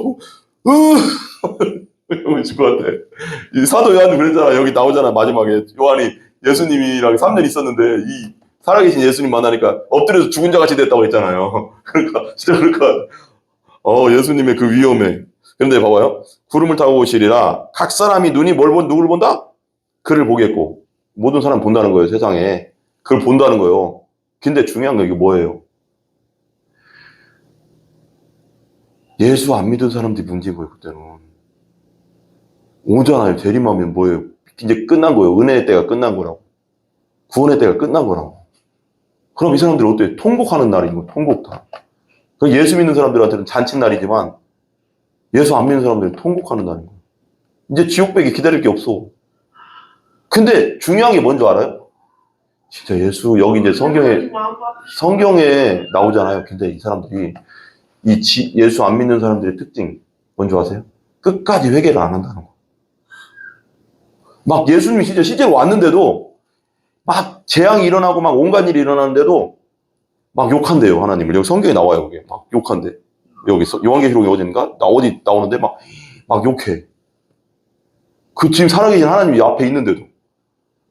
이러고 있을 것 같아. 이 사도 요한도 그랬잖아. 여기 나오잖아, 마지막에. 요한이 예수님이랑 3년 있었는데, 이 살아계신 예수님 만나니까 엎드려서 죽은 자 같이 됐다고 했잖아요. 그러니까, 진짜 그럴 것 같아. 예수님의 그 위험에. 그런데 봐봐요. 구름을 타고 오시리라. 각 사람이 눈이 누구를 본다? 그를 보겠고. 모든 사람 본다는 거예요, 세상에. 그걸 본다는 거예요. 근데 중요한 거 이게 뭐예요? 예수 안 믿은 사람들이 문제인 거예요, 그때는. 오잖아요. 재림하면 뭐예요? 이제 끝난 거예요. 은혜의 때가 끝난 거라고. 구원의 때가 끝난 거라고. 그럼 이 사람들이 어때요? 통곡하는 날인 거예요, 통곡 다. 예수 믿는 사람들한테는 잔칫날이지만, 예수 안 믿는 사람들은 통곡하는 날인 거예요. 이제 지옥백이 기다릴 게 없어. 근데 중요한 게 뭔지 알아요? 진짜 예수, 여기 이제 성경에 나오잖아요. 근데 이 사람들이, 예수 안 믿는 사람들의 특징, 뭔지 아세요? 끝까지 회개를 안 한다는 거. 막 예수님이 실제로 왔는데도, 막 재앙이 일어나고 막 온갖 일이 일어나는데도, 막 욕한대요, 하나님을. 여기 성경에 나와요, 그게. 막 욕한대. 여기서, 요한계시록에 어딘가? 어디 나오는데 막 욕해. 그 지금 살아계신 하나님이 앞에 있는데도.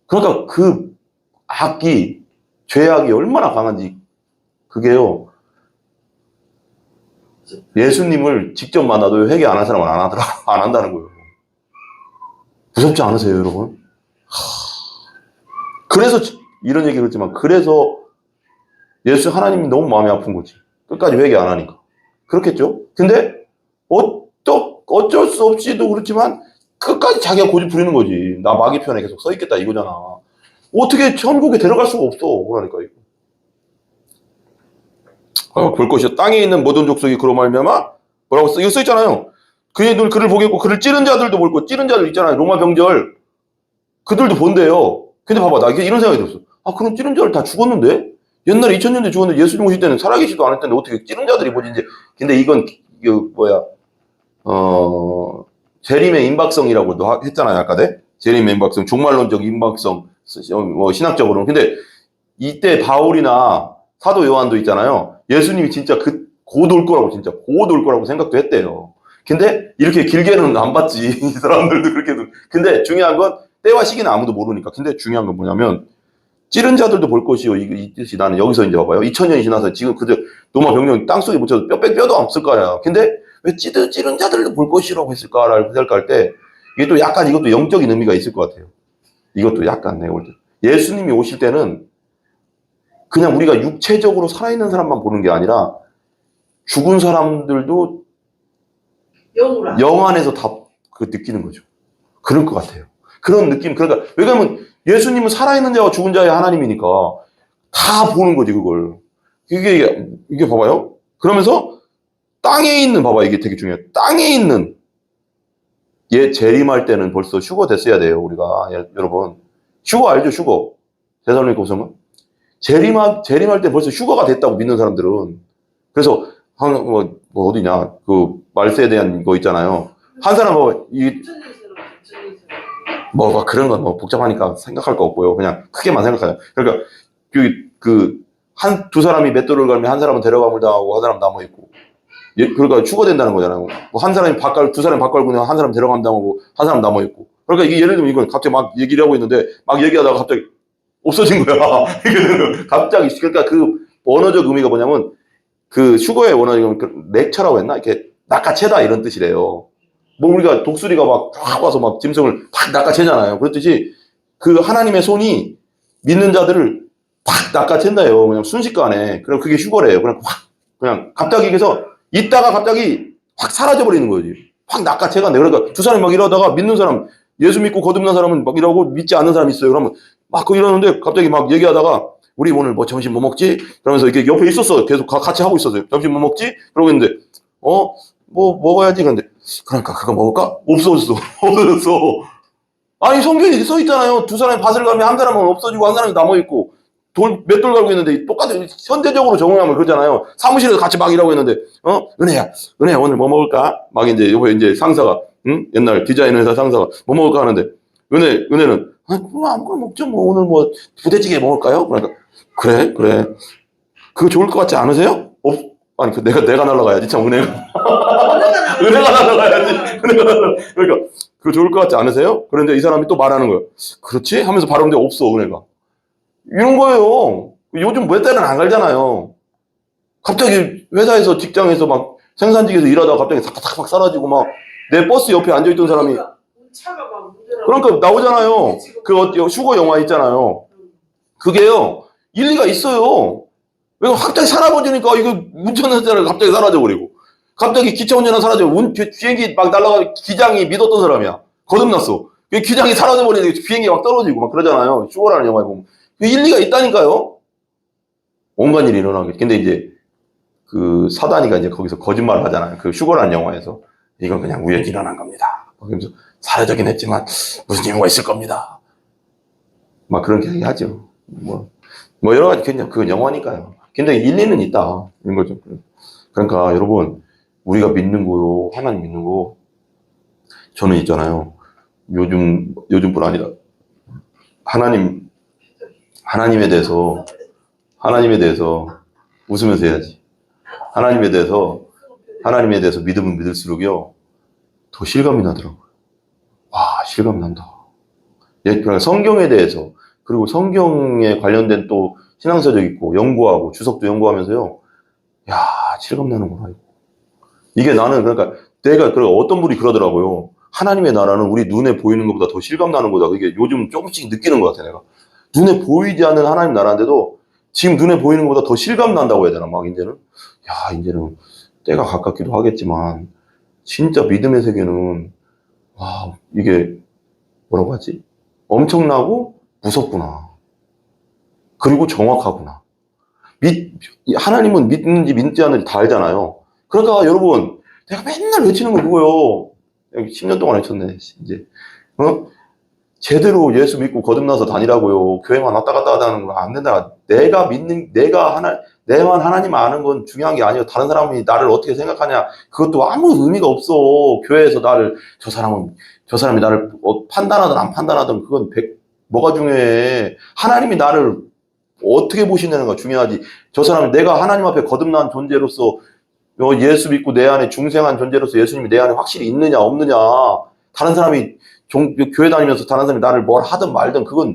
그러니까 그 죄악이 얼마나 강한지, 그게요. 예수님을 직접 만나도 회개 안 한 사람은 안 한다는 거예요. 무섭지 않으세요, 여러분? 그래서 이런 얘기를 했지만, 그래서 하나님이 너무 마음이 아픈 거지. 끝까지 회개 안 하니까. 그렇겠죠? 근데 어쩔 수 없이도 그렇지만 끝까지 자기가 고집 부리는 거지. 나 마귀 편에 계속 서 있겠다 이거잖아. 어떻게 천국에 들어갈 수가 없어. 그러니까 이거. 볼 것이요. 땅에 있는 모든 족속이 그로 말미암아 뭐라고 이거 써 있잖아요. 그의 눈 그를 보겠고 그를 찌른 자들도 볼 거. 찌른 자들 있잖아요. 로마 병절. 그들도 본대요. 근데 봐봐, 나 이런 생각이 들었어. 그럼 찌른 자들 다 죽었는데? 옛날에 2000년대 죽었는데 예수님 오실 때는 살아계시도 않을 텐데 어떻게 찌른 자들이 보지 이제. 근데 이거 재림의 임박성이라고도 했잖아요, 아까. 재림의 임박성, 종말론적 임박성, 신학적으로는. 근데 이때 바울이나 사도 요한도 있잖아요. 예수님이 진짜 곧 올 거라고, 진짜 곧 올 거라고 생각도 했대요. 근데 이렇게 길게는 안 봤지. 이 사람들도 그렇게도. 근데 중요한 건 때와 시기는 아무도 모르니까. 근데 중요한 건 뭐냐면, 찌른 자들도 볼 것이요. 이 뜻이 나는 여기서 이제 봐봐요. 2000년이 지나서 지금 노마 병령 땅속에 묻혀서 뼈도 없을 거야. 근데 왜 찌른 자들도 볼 것이라고 했을까라고 생각할 때, 이게 또 약간 이것도 영적인 의미가 있을 것 같아요. 이것도 약간 내가 볼 때. 예수님이 오실 때는 그냥 우리가 육체적으로 살아있는 사람만 보는 게 아니라 죽은 사람들도 영 안에서 다 느끼는 거죠. 그럴 것 같아요. 그런 느낌. 그러니까, 왜냐면 예수님은 살아있는 자와 죽은 자의 하나님이니까 다 보는 거지, 그걸. 이게 봐봐요. 그러면서 땅에 있는, 봐봐, 이게 되게 중요해요. 땅에 있는, 재림할 때는 벌써 휴거 됐어야 돼요, 우리가. 여러분. 휴거 알죠, 휴거? 대살로니가 후서는? 재림할 때 벌써 휴거가 됐다고 믿는 사람들은. 그래서, 어디냐, 말세에 대한 거 있잖아요. 한 사람 그런 건 복잡하니까 생각할 거 없고요. 그냥 크게만 생각해요. 그러니까, 두 사람이 맷돌을 갈면 한 사람은 데려감을 당하고 한 사람 남아있고. 그러니까 휴거된다는 거잖아요. 두 사람이 밥 갈고 한 사람 데려감 당하고 한 사람 남아있고. 그러니까 이게 예를 들면 이건 갑자기 막 얘기를 하고 있는데 막 얘기하다가 갑자기 없어진 거야. 갑자기. 그러니까 언어적 의미가 뭐냐면 휴거의 원어는 렉처라고 했나? 이렇게 낚아채다 이런 뜻이래요. 우리가 독수리가 팍 와서 짐승을 팍 낚아채잖아요. 그렇듯이 하나님의 손이 믿는 자들을 팍 낚아챈다요. 그냥 순식간에. 그럼 그게 휴거래요. 그냥 갑자기 그래서 있다가 갑자기 확 사라져버리는 거지. 확 낚아채간대. 그러니까 두 사람이 이러다가 믿는 사람, 예수 믿고 거듭난 사람은 이러고 믿지 않는 사람이 있어요. 그러면 이러는데 갑자기 이야기하다가 우리 오늘 점심 뭐 먹지? 그러면서 이렇게 옆에 있었어. 계속 같이 하고 있었어요. 점심 뭐 먹지? 그러고 있는데, 먹어야지. 그런데, 그러니까 그거 먹을까? 없어졌어. 없어졌어. 아니, 성경에 써 있잖아요. 두 사람이 밭을 가면 한 사람은 없어지고 한 사람이 남아있고, 맷돌 갈고 있는데, 똑같은, 현대적으로 적용하면 그러잖아요. 사무실에서 같이 일하고 있는데, 은혜야, 오늘 뭐 먹을까? 옆에 상사가, 옛날 디자인 회사 상사가 뭐 먹을까 하는데, 은혜는, 아무거나 먹죠. 오늘 부대찌개 먹을까요? 그러니까, 그래. 그거 좋을 것 같지 않으세요? 아니, 내가 날아가야지, 참, 은혜가 날아가야지. 그러니까, 그거 좋을 것 같지 않으세요? 그런데 이 사람이 또 말하는 거예요. 그렇지? 하면서 바로 근데 없어, 은혜가. 이런 거예요. 요즘 몇 달은 안 갈잖아요. 갑자기 회사에서, 직장에서 생산직에서 일하다가 갑자기 싹 사라지고 내 버스 옆에 앉아있던 사람이. 그러니까 나오잖아요. 휴거 영화 있잖아요. 그게요, 일리가 있어요. 왜 갑자기 사라져버리니까 이거 운전하는 사람이 갑자기 사라져버리고. 갑자기 기차 운전하는 사라져. 비행기 날아가 기장이 믿었던 사람이야. 거듭났어. 기장이 사라져버리니까 비행기 떨어지고 그러잖아요. 휴거라는 영화에 보면. 일리가 있다니까요. 온갖 일이 일어나게. 근데 이제 사단이가 이제 거기서 거짓말을 하잖아요. 휴거라는 영화에서. 이건 그냥 우연히 일어난 겁니다. 그러면서 사라지긴 했지만 무슨 이유가 있을 겁니다. 그런 얘기 하죠. 뭐 여러 가지 그냥 그건 영화니까요. 근데 일리는 있다 이런 거죠. 그러니까 여러분 우리가 믿는 거요, 하나님 믿는 거, 저는 있잖아요. 요즘뿐 아니라 하나님에 대해서 웃으면서 해야지. 하나님에 대해서 믿으면 믿을수록요 더 실감이 나더라고요. 와, 실감 난다. 예, 그러니까 성경에 대해서, 그리고 성경에 관련된 또 신앙서적 있고 연구하고 주석도 연구하면서요. 야, 실감 나는구나. 이게 나는 그러니까 어떤 분이 그러더라고요. 하나님의 나라는 우리 눈에 보이는 것보다 더 실감 나는 거다. 그게 요즘 조금씩 느끼는 것 같아, 내가. 눈에 보이지 않는 하나님 나라인데도 지금 눈에 보이는 것보다 더 실감 난다고 해야 되나, 막 이제는 때가 가깝기도 하겠지만 진짜 믿음의 세계는 와, 이게 뭐라고 하지? 엄청나고 무섭구나. 그리고 정확하구나. 하나님은 믿는지 믿지 않는지 다 알잖아요. 그러니까 여러분, 내가 맨날 외치는 거 그거요. 10년 동안 외쳤네, 이제. 제대로 예수 믿고 거듭나서 다니라고요. 교회만 왔다 갔다 하는 거 안 된다. 내만 하나님 아는 건 중요한 게 아니에요. 다른 사람이 나를 어떻게 생각하냐. 그것도 아무 의미가 없어. 교회에서 저 사람이 나를 판단하든 안 판단하든 그건 뭐가 중요해. 하나님이 나를 어떻게 보시냐는 거 중요하지. 저 사람이 내가 하나님 앞에 거듭난 존재로서 예수 믿고 내 안에 중생한 존재로서 예수님이 내 안에 확실히 있느냐 없느냐. 다른 사람이 교회 다니면서 다른 사람이 나를 뭘 하든 말든 그거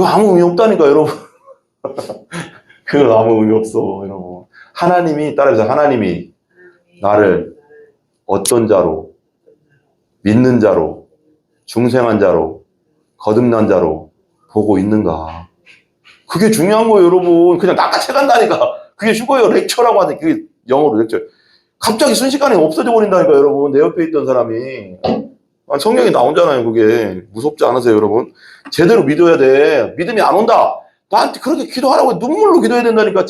아무 의미 없다니까 여러분. 그건 아무 의미 없어 여러분. 따라해서 하나님이 나를 어떤 자로, 믿는 자로, 중생한 자로, 거듭난 자로 보고 있는가. 그게 중요한 거예요 여러분. 그냥 낚아채 간다니까. 그게 휴거예요. 렉처라고 하는데 그게 영어로 렉처. 갑자기 순식간에 없어져 버린다니까 여러분. 내 옆에 있던 사람이. 성경에 나오잖아요. 그게 무섭지 않으세요 여러분? 제대로 믿어야 돼. 믿음이 안 온다. 나한테 그렇게 기도하라고 눈물로 기도해야 된다니까.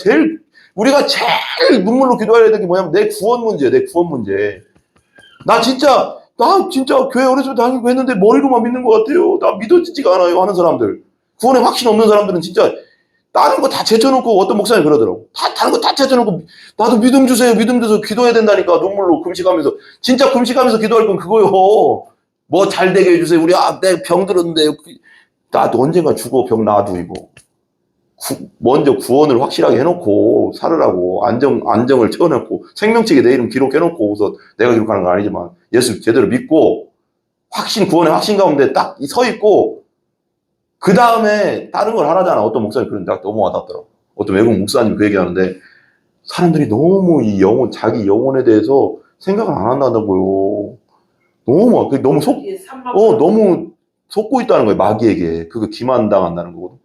우리가 제일 눈물로 기도해야 되는 게 뭐냐면 내 구원 문제. 나 진짜 교회 어렸을 때 다니고 했는데 머리로만 믿는 것 같아요. 나 믿어지지가 않아요 하는 사람들. 구원에 확신 없는 사람들은 진짜 다른 거 다 제쳐놓고, 어떤 목사님 그러더라고. 다른 거 다 제쳐놓고 나도 믿음 주세요 기도해야 된다니까. 눈물로 금식하면서. 진짜 금식하면서 기도할 건 그거요. 뭐 잘 되게 해주세요. 내 병 들었는데 나도 언젠가 죽어. 병 놔두고. 먼저 구원을 확실하게 해놓고 살으라고. 안정을 채워놓고 생명책에 내 이름 기록해놓고 우선 내가 기록하는 건 아니지만 예수 제대로 믿고 구원의 확신 가운데 딱 서 있고 그 다음에 다른 걸 하라잖아. 어떤 목사님 그런데 너무 와닿더라고. 어떤 외국 목사님 그 얘기하는데 사람들이 너무 자기 영혼에 대해서 생각을 안 한다고요. 너무 속고 있다는 거예요. 마귀에게. 그거 기만당한다는 거거든.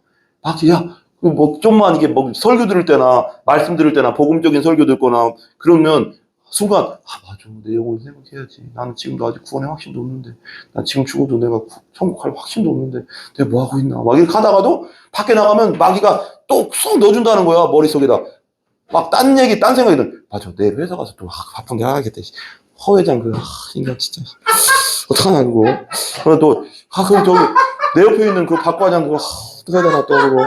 좀만 이게 설교 들을 때나 말씀 들을 때나 복음적인 설교 듣거나 그러면 순간 맞아, 내 영혼을 생각해야지. 나는 지금도 아직 구원의 확신도 없는데, 난 지금 죽어도 내가 천국 갈 확신도 없는데 내가 뭐 하고 있나. 막 이렇게 하다가도 밖에 나가면 마귀가 또 쏙 넣어준다는 거야. 머릿속에다 막 딴 생각이 들. 맞아, 내일 회사 가서 또 바쁜 게 하겠다. 허 회장 인간 진짜 어떡하나 그거. 그럼 또 그럼 저기 내 옆에 있는 그 박 과장 그거 어떡해야 되나 또 그거.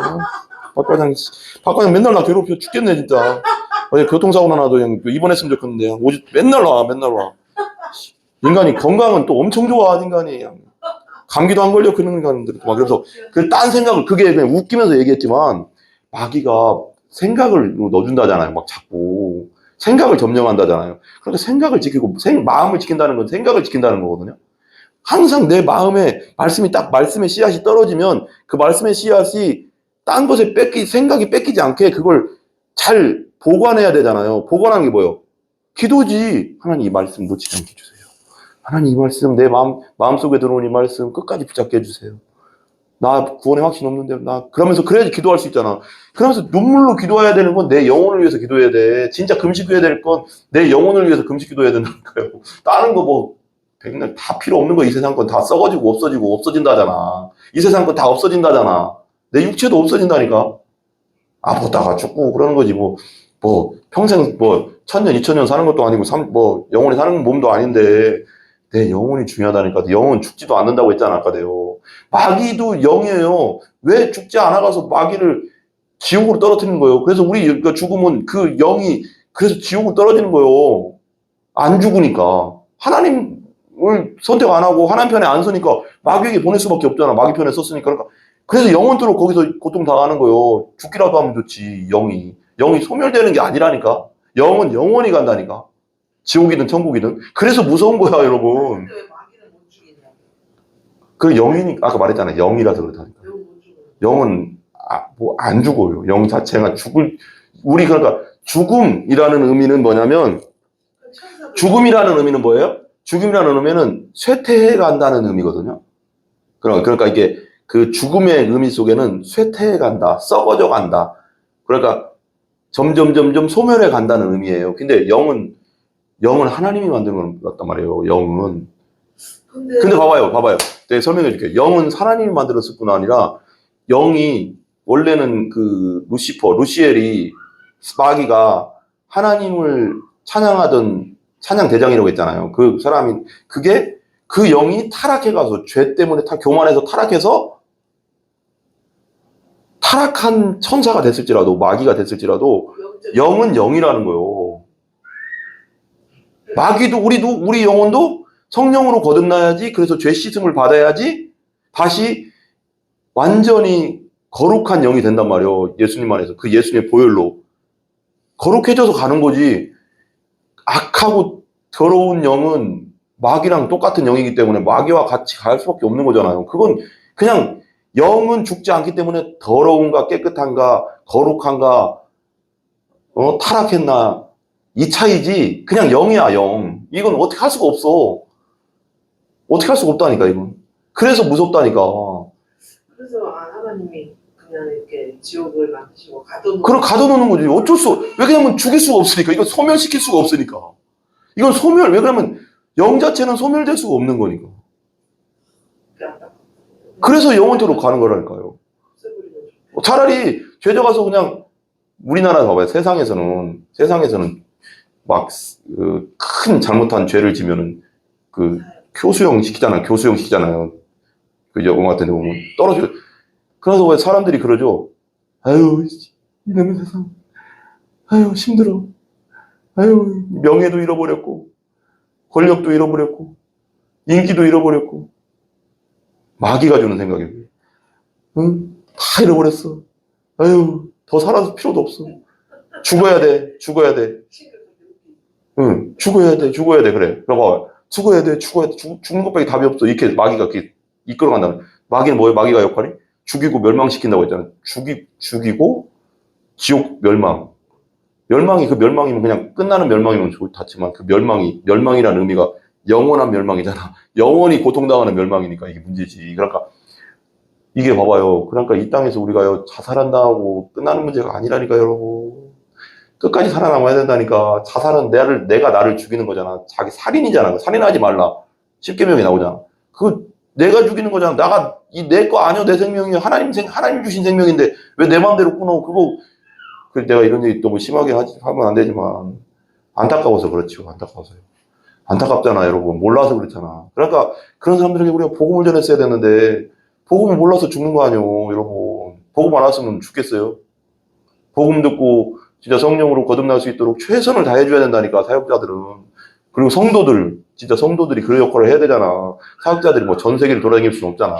박 과장 맨날 나 괴롭혀 죽겠네 진짜. 어제 교통사고 나도 그냥 입원했으면 좋겠는데 맨날 와. 인간이 건강은 또 엄청 좋아. 인간이 감기도 안 걸려. 그런 인간들이 막. 그래서 그 딴 생각을, 그게 그냥 웃기면서 얘기했지만 마귀가 생각을 넣어준다잖아요. 막 자꾸 생각을 점령한다잖아요. 그러니까 생각을 지키고 마음을 지킨다는 건 생각을 지킨다는 거거든요. 항상 내 마음에 말씀의 씨앗이 떨어지면 그 말씀의 씨앗이 딴 것에 생각이 뺏기지 않게 그걸 잘 보관해야 되잖아요. 보관하는 게 뭐예요? 기도지. 하나님 이 말씀 놓치지 않게 해주세요. 하나님 이 말씀, 내 마음속에 들어온 이 말씀 끝까지 붙잡게 해주세요. 나 구원의 확신 없는데, 그러면서 그래야지 기도할 수 있잖아. 그러면서 눈물로 기도해야 되는 건 내 영혼을 위해서 기도해야 돼. 진짜 금식해야 될 건 내 영혼을 위해서 금식 기도해야 된다니까요. 다른 거 백날 다 필요 없는 거. 이 세상 건 다 썩어지고 없어진다잖아. 이 세상 건 다 없어진다잖아. 내 육체도 없어진다니까. 아프다가 죽고 그러는 거지. 평생 1000년, 2000년 사는 것도 아니고 영원히 사는 몸도 아닌데 내 영혼이 중요하다니까. 영혼 죽지도 않는다고 했잖아, 아까 내요. 마귀도 영이에요. 왜 죽지 않아가서 마귀를 지옥으로 떨어뜨리는 거예요. 그래서 우리가 죽으면 그 영이 그래서 지옥으로 떨어지는 거예요. 안 죽으니까. 하나님을 선택 안 하고 하나님 편에 안 서니까 마귀에게 보낼 수밖에 없잖아. 마귀 편에 섰으니까. 그러니까 그래서 영혼들로 거기서 고통당하는 거예요. 죽기라도 하면 좋지, 영이. 영이 소멸되는 게 아니라니까. 영은 영원히 간다니까. 지옥이든 천국이든. 그래서 무서운 거야, 여러분. 근데 왜 마귀는 못 죽이냐고. 그 영이니, 아까 말했잖아. 영이라서 그렇다니까. 왜 못 죽어? 영은 뭐 안 죽어요. 영 자체가 우리 그러니까 죽음이라는 의미는 뭐냐면, 죽음이라는 의미는 뭐예요? 죽음이라는 의미는 쇠퇴해 간다는 의미거든요. 그러니까 이게 그 죽음의 의미 속에는 쇠퇴해 간다, 썩어져 간다. 그러니까 점점 소멸해 간다는 의미예요. 근데 영은 하나님이 만드는 것 같단 말이에요. 영은. 근데 봐봐요. 내가 설명해 줄게요. 영은 하나님이 만들었을 뿐 아니라 영이 원래는 그 루시엘이 마귀가 하나님을 찬양하던 찬양 대장이라고 했잖아요. 그 사람이 그게 그 영이 타락해가서 죄 때문에 교만해서 타락해서 타락한 천사가 됐을지라도 마귀가 됐을지라도 영은 영이라는 거예요. 마귀도 우리 영혼도 성령으로 거듭나야지. 그래서 죄 씻음을 받아야지 다시 완전히 거룩한 영이 된단 말이에요. 예수님 안에서 그 예수님의 보혈로 거룩해져서 가는 거지. 악하고 더러운 영은 마귀랑 똑같은 영이기 때문에 마귀와 같이 갈 수밖에 없는 거잖아요. 그건 그냥 영은 죽지 않기 때문에 더러운가 깨끗한가 거룩한가 타락했나 이 차이지. 그냥 영이야, 영. 이건 어떻게 할 수가 없어. 어떻게 할 수가 없다니까, 이건. 그래서 무섭다니까. 그래서 하나님이 그냥 이렇게 지옥을 만드시고 가둬놓는. 그럼 가둬놓는 거지. 어쩔 수, 왜 그러냐면 죽일 수가 없으니까. 이건 소멸시킬 수가 없으니까. 이건 왜 그러냐면 영 자체는 소멸될 수가 없는 거니까. 그래서 영원토록 가는 거라니까요. 차라리 죄져 가서 그냥 우리나라 봐봐요. 세상에서는 막 큰 잘못한 죄를 지면은 그 교수형 시키잖아요. 그 영화 같은 데 보면 떨어져. 그래서 왜 사람들이 그러죠? 아유, 이놈의 세상. 아유, 힘들어. 아유, 명예도 잃어버렸고, 권력도 잃어버렸고, 인기도 잃어버렸고, 마귀가 주는 생각이에요. 응? 다 잃어버렸어. 아유, 더 살아서 필요도 없어. 죽어야 돼. 응, 죽어야 돼. 그래. 그럼 죽어야 돼. 죽는 것밖에 답이 없어. 이렇게 마귀가 이렇게 이끌어간다는. 마귀는 뭐예요? 마귀가 역할이? 죽이고 멸망시킨다고 했잖아요. 죽이고 지옥 멸망. 멸망이 그 멸망이면 그냥 끝나는 멸망이면 좋다지만 그 멸망이라는 의미가 영원한 멸망이잖아. 영원히 고통당하는 멸망이니까 이게 문제지. 그러니까 이게 봐봐요. 그러니까 이 땅에서 우리가 자살한다고 끝나는 문제가 아니라니까, 여러분. 끝까지 살아남아야 된다니까. 자살은 내가 나를 죽이는 거잖아. 자기 살인이잖아. 살인하지 말라. 십계명이 나오잖아. 그거 내가 죽이는 거잖아. 내 거 아니야. 내 생명이야. 하나님 주신 생명인데 왜 내 마음대로 끊어. 내가 이런 얘기 너무 심하게 하면 안 되지만 안타까워서 그렇죠. 안타깝잖아, 여러분. 몰라서 그렇잖아. 그러니까 그런 사람들에게 우리가 복음을 전했어야 되는데 복음을 몰라서 죽는 거 아니에요, 여러분. 복음 안 왔으면 죽겠어요. 복음 듣고 진짜 성령으로 거듭날 수 있도록 최선을 다해줘야 된다니까, 사역자들은. 그리고 성도들이 그 역할을 해야 되잖아. 사역자들이 뭐 전 세계를 돌아다닐 수는 없잖아.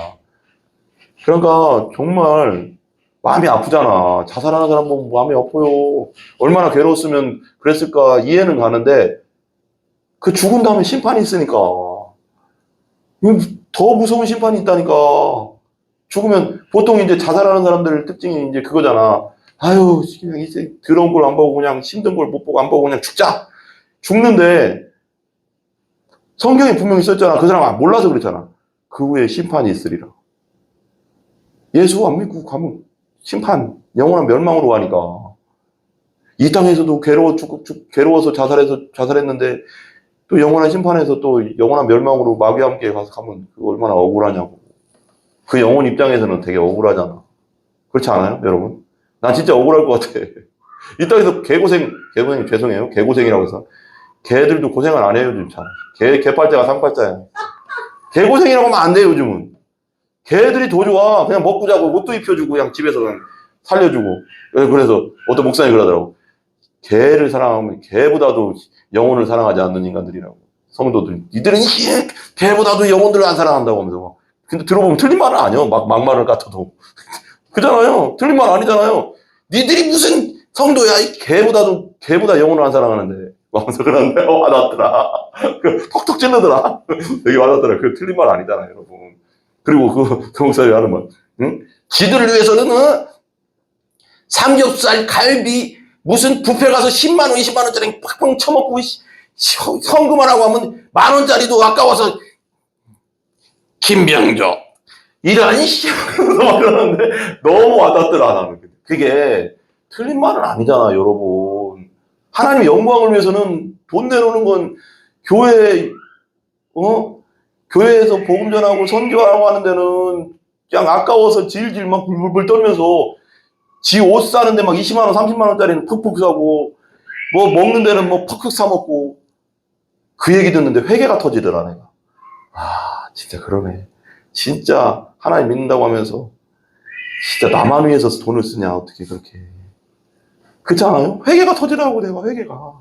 그러니까 정말 마음이 아프잖아. 자살하는 사람 보면 마음이 아파요. 얼마나 괴로웠으면 그랬을까 이해는 가는데 그 죽은 다음에 심판이 있으니까. 더 무서운 심판이 있다니까. 죽으면 보통 이제 자살하는 사람들 특징이 이제 그거잖아. 아유, 그냥 이제 더러운 걸 안 보고 그냥 힘든 걸 못 보고 안 보고 그냥 죽자. 죽는데 성경에 분명히 썼잖아. 그 사람 몰라서 그랬잖아. 그 후에 심판이 있으리라. 예수 안 믿고 가면 심판, 영원한 멸망으로 가니까. 이 땅에서도 괴로워서 자살했는데 또 영원한 심판에서 또 영원한 멸망으로 마귀와 함께 가면 그거 얼마나 억울하냐고. 그 영혼 입장에서는 되게 억울하잖아. 그렇지 않아요, 여러분? 난 진짜 억울할 것 같아. 이 땅에서 개고생이라고 해서 개들도 고생을 안 해요, 요즘 참. 개팔자가 상팔자야. 개 고생이라고 하면 안 돼, 요즘은. 개들이 더 좋아. 그냥 먹고 자고 옷도 입혀주고, 그냥 집에서 그냥 살려주고. 그래서 어떤 목사님이 그러더라고. 개를 사랑하면 개보다도 영혼을 사랑하지 않는 인간들이라고. 성도들. 니들은 개보다도 영혼들을 안 사랑한다고 하면서. 근데 들어보면 틀린 말은 아니야. 막말을 같아도. 그잖아요. 틀린 말 아니잖아요. 니들이 무슨 성도야. 이 개보다 영혼을 안 사랑하는데. 하면서 그러는데, 와닿더라. 톡톡 찔르더라. 되게 와닿더라. 그 틀린 말 아니잖아요, 여러분. 그리고 그 목사님이 하는 말. 응? 지들을 위해서는, 삼겹살, 갈비, 무슨 뷔페 가서 10만원, 20만원짜리 팍팍 쳐먹고, 헌금을 하고 하면 10,000원짜리도 아까워서, 김병조, 이런, 막 그러는데, 너무 와닿더라, 나는. 그게 틀린 말은 아니잖아, 여러분. 하나님의 영광을 위해서는 돈 내놓는 건 교회에서 복음 전하고 선교하고 하는 데는 그냥 아까워서 질질 막 불불 떨면서 지 옷 사는데 막 20만원, 30만원짜리는 푹푹 사고, 뭐 먹는 데는 뭐 푹푹 사먹고, 그 얘기 듣는데 회개가 터지더라, 내가. 아, 진짜 그러네. 진짜 하나님 믿는다고 하면서, 진짜 나만 위해서 돈을 쓰냐, 어떻게 그렇게. 그렇지 않아요? 회개가 터지더라고, 내가, 회개가.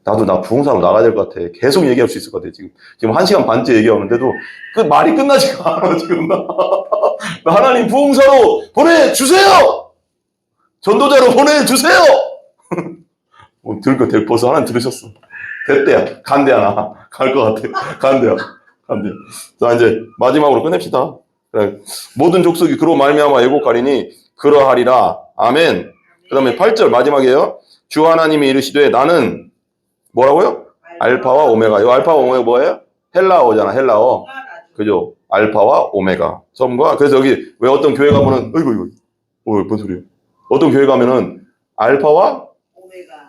나도 나 부흥사로 나가야 될 것 같아. 계속 얘기할 수 있을 것 같아, 지금. 지금 1시간 반째 얘기하는데도 그 말이 끝나지가 않아, 지금. 나 하나님 부흥사로 보내주세요! 전도자로 보내주세요! 벌써 하나님 들으셨어. 됐대야. 간대야, 나. 갈 것 같아. 간대야. 자, 이제 마지막으로 끝냅시다. 그래. 모든 족속이 그로 말미암아 애곡하리니 그러하리라. 아멘. 그 다음에 8절 마지막이에요. 주 하나님이 이르시되 나는 뭐라고요? 알파와 오메가. 이 알파와 오메가 뭐예요? 헬라어잖아, 헬라어. 그죠? 알파와 오메가. 처음과, 그래서 여기 왜 어떤 교회 가면은, 뭔 소리예요? 어떤 교회 가면은 알파와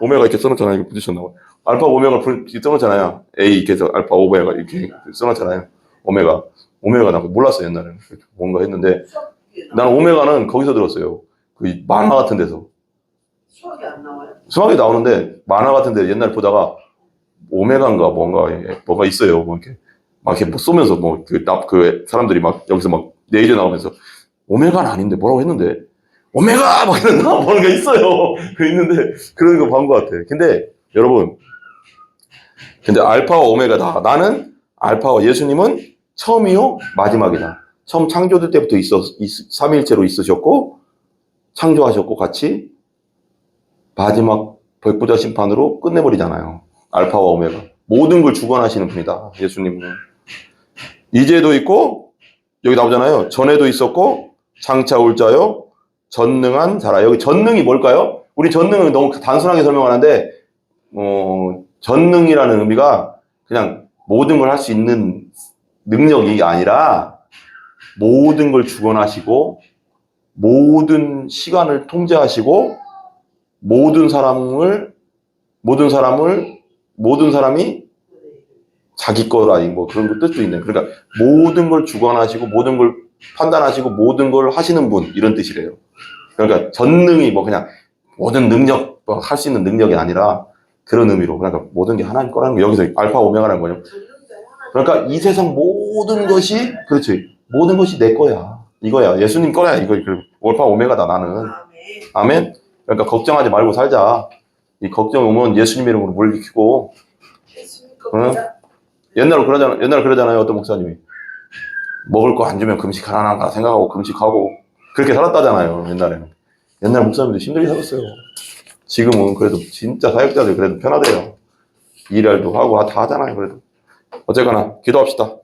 오메가 이렇게 써놓잖아요. 이거 부딪혔나 봐. 알파 오메가를 써놓잖아요. A 이렇게 해서 알파 오메가 이렇게 써놓잖아요. 오메가 나 몰랐어요, 옛날에는. 뭔가 했는데 나는 오메가는 거기서 들었어요. 그 만화 같은 데서. 수학이 안 나와요? 수학이 나오는데 만화 같은 데 옛날 보다가 오메가인가 뭐가 있어요. 뭐 이렇게 막 이렇게 뭐 쏘면서 그 사람들이 막 여기서 막 레이저 나오면서 오메가는 아닌데 뭐라고 했는데 오메가! 막 이랬나? 뭔가 있어요. 그 있는데, 그런 거 본 것 같아. 근데, 여러분, 알파와 오메가다. 나는 알파와 예수님은 처음이요, 마지막이다. 처음 창조될 때부터 삼위일체로 있으셨고, 창조하셨고, 같이, 마지막 백부자 심판으로 끝내버리잖아요. 알파와 오메가. 모든 걸 주관하시는 분이다. 예수님은. 이제도 있고, 여기 나오잖아요. 전에도 있었고, 장차 올 자요, 전능한 자라. 여기 전능이 뭘까요? 우리 전능은 너무 단순하게 설명하는데, 전능이라는 의미가 그냥 모든 걸 할 수 있는 능력이 아니라 모든 걸 주관하시고, 모든 시간을 통제하시고, 모든 사람이 자기 거라, 뭐 그런 뜻도 있네. 그러니까 모든 걸 주관하시고, 모든 걸 판단하시고, 모든 걸 하시는 분, 이런 뜻이래요. 그러니까 전능이 뭐 그냥 모든 능력, 할 수 있는 능력이 아니라 그런 의미로. 그러니까 모든 게 하나님 거라는 거. 여기서 알파 오메가라는 거예요. 그러니까 이 세상 모든 것이, 그렇지. 모든 것이 내 거야. 이거야. 예수님 거야. 이거 알파 오메가다, 나는. 아멘. 그러니까 걱정하지 말고 살자. 이 걱정 오면 예수님 이름으로 물리키고. 응? 옛날에 그러잖아요. 어떤 목사님이. 먹을 거 안 주면 금식하나 생각하고 금식하고. 그렇게 살았다잖아요, 옛날에는. 옛날 목사님도 힘들게 살았어요. 지금은 그래도 진짜 사역자들 그래도 편하대요. 일할도 하고 다 하잖아요, 그래도. 어쨌거나, 기도합시다.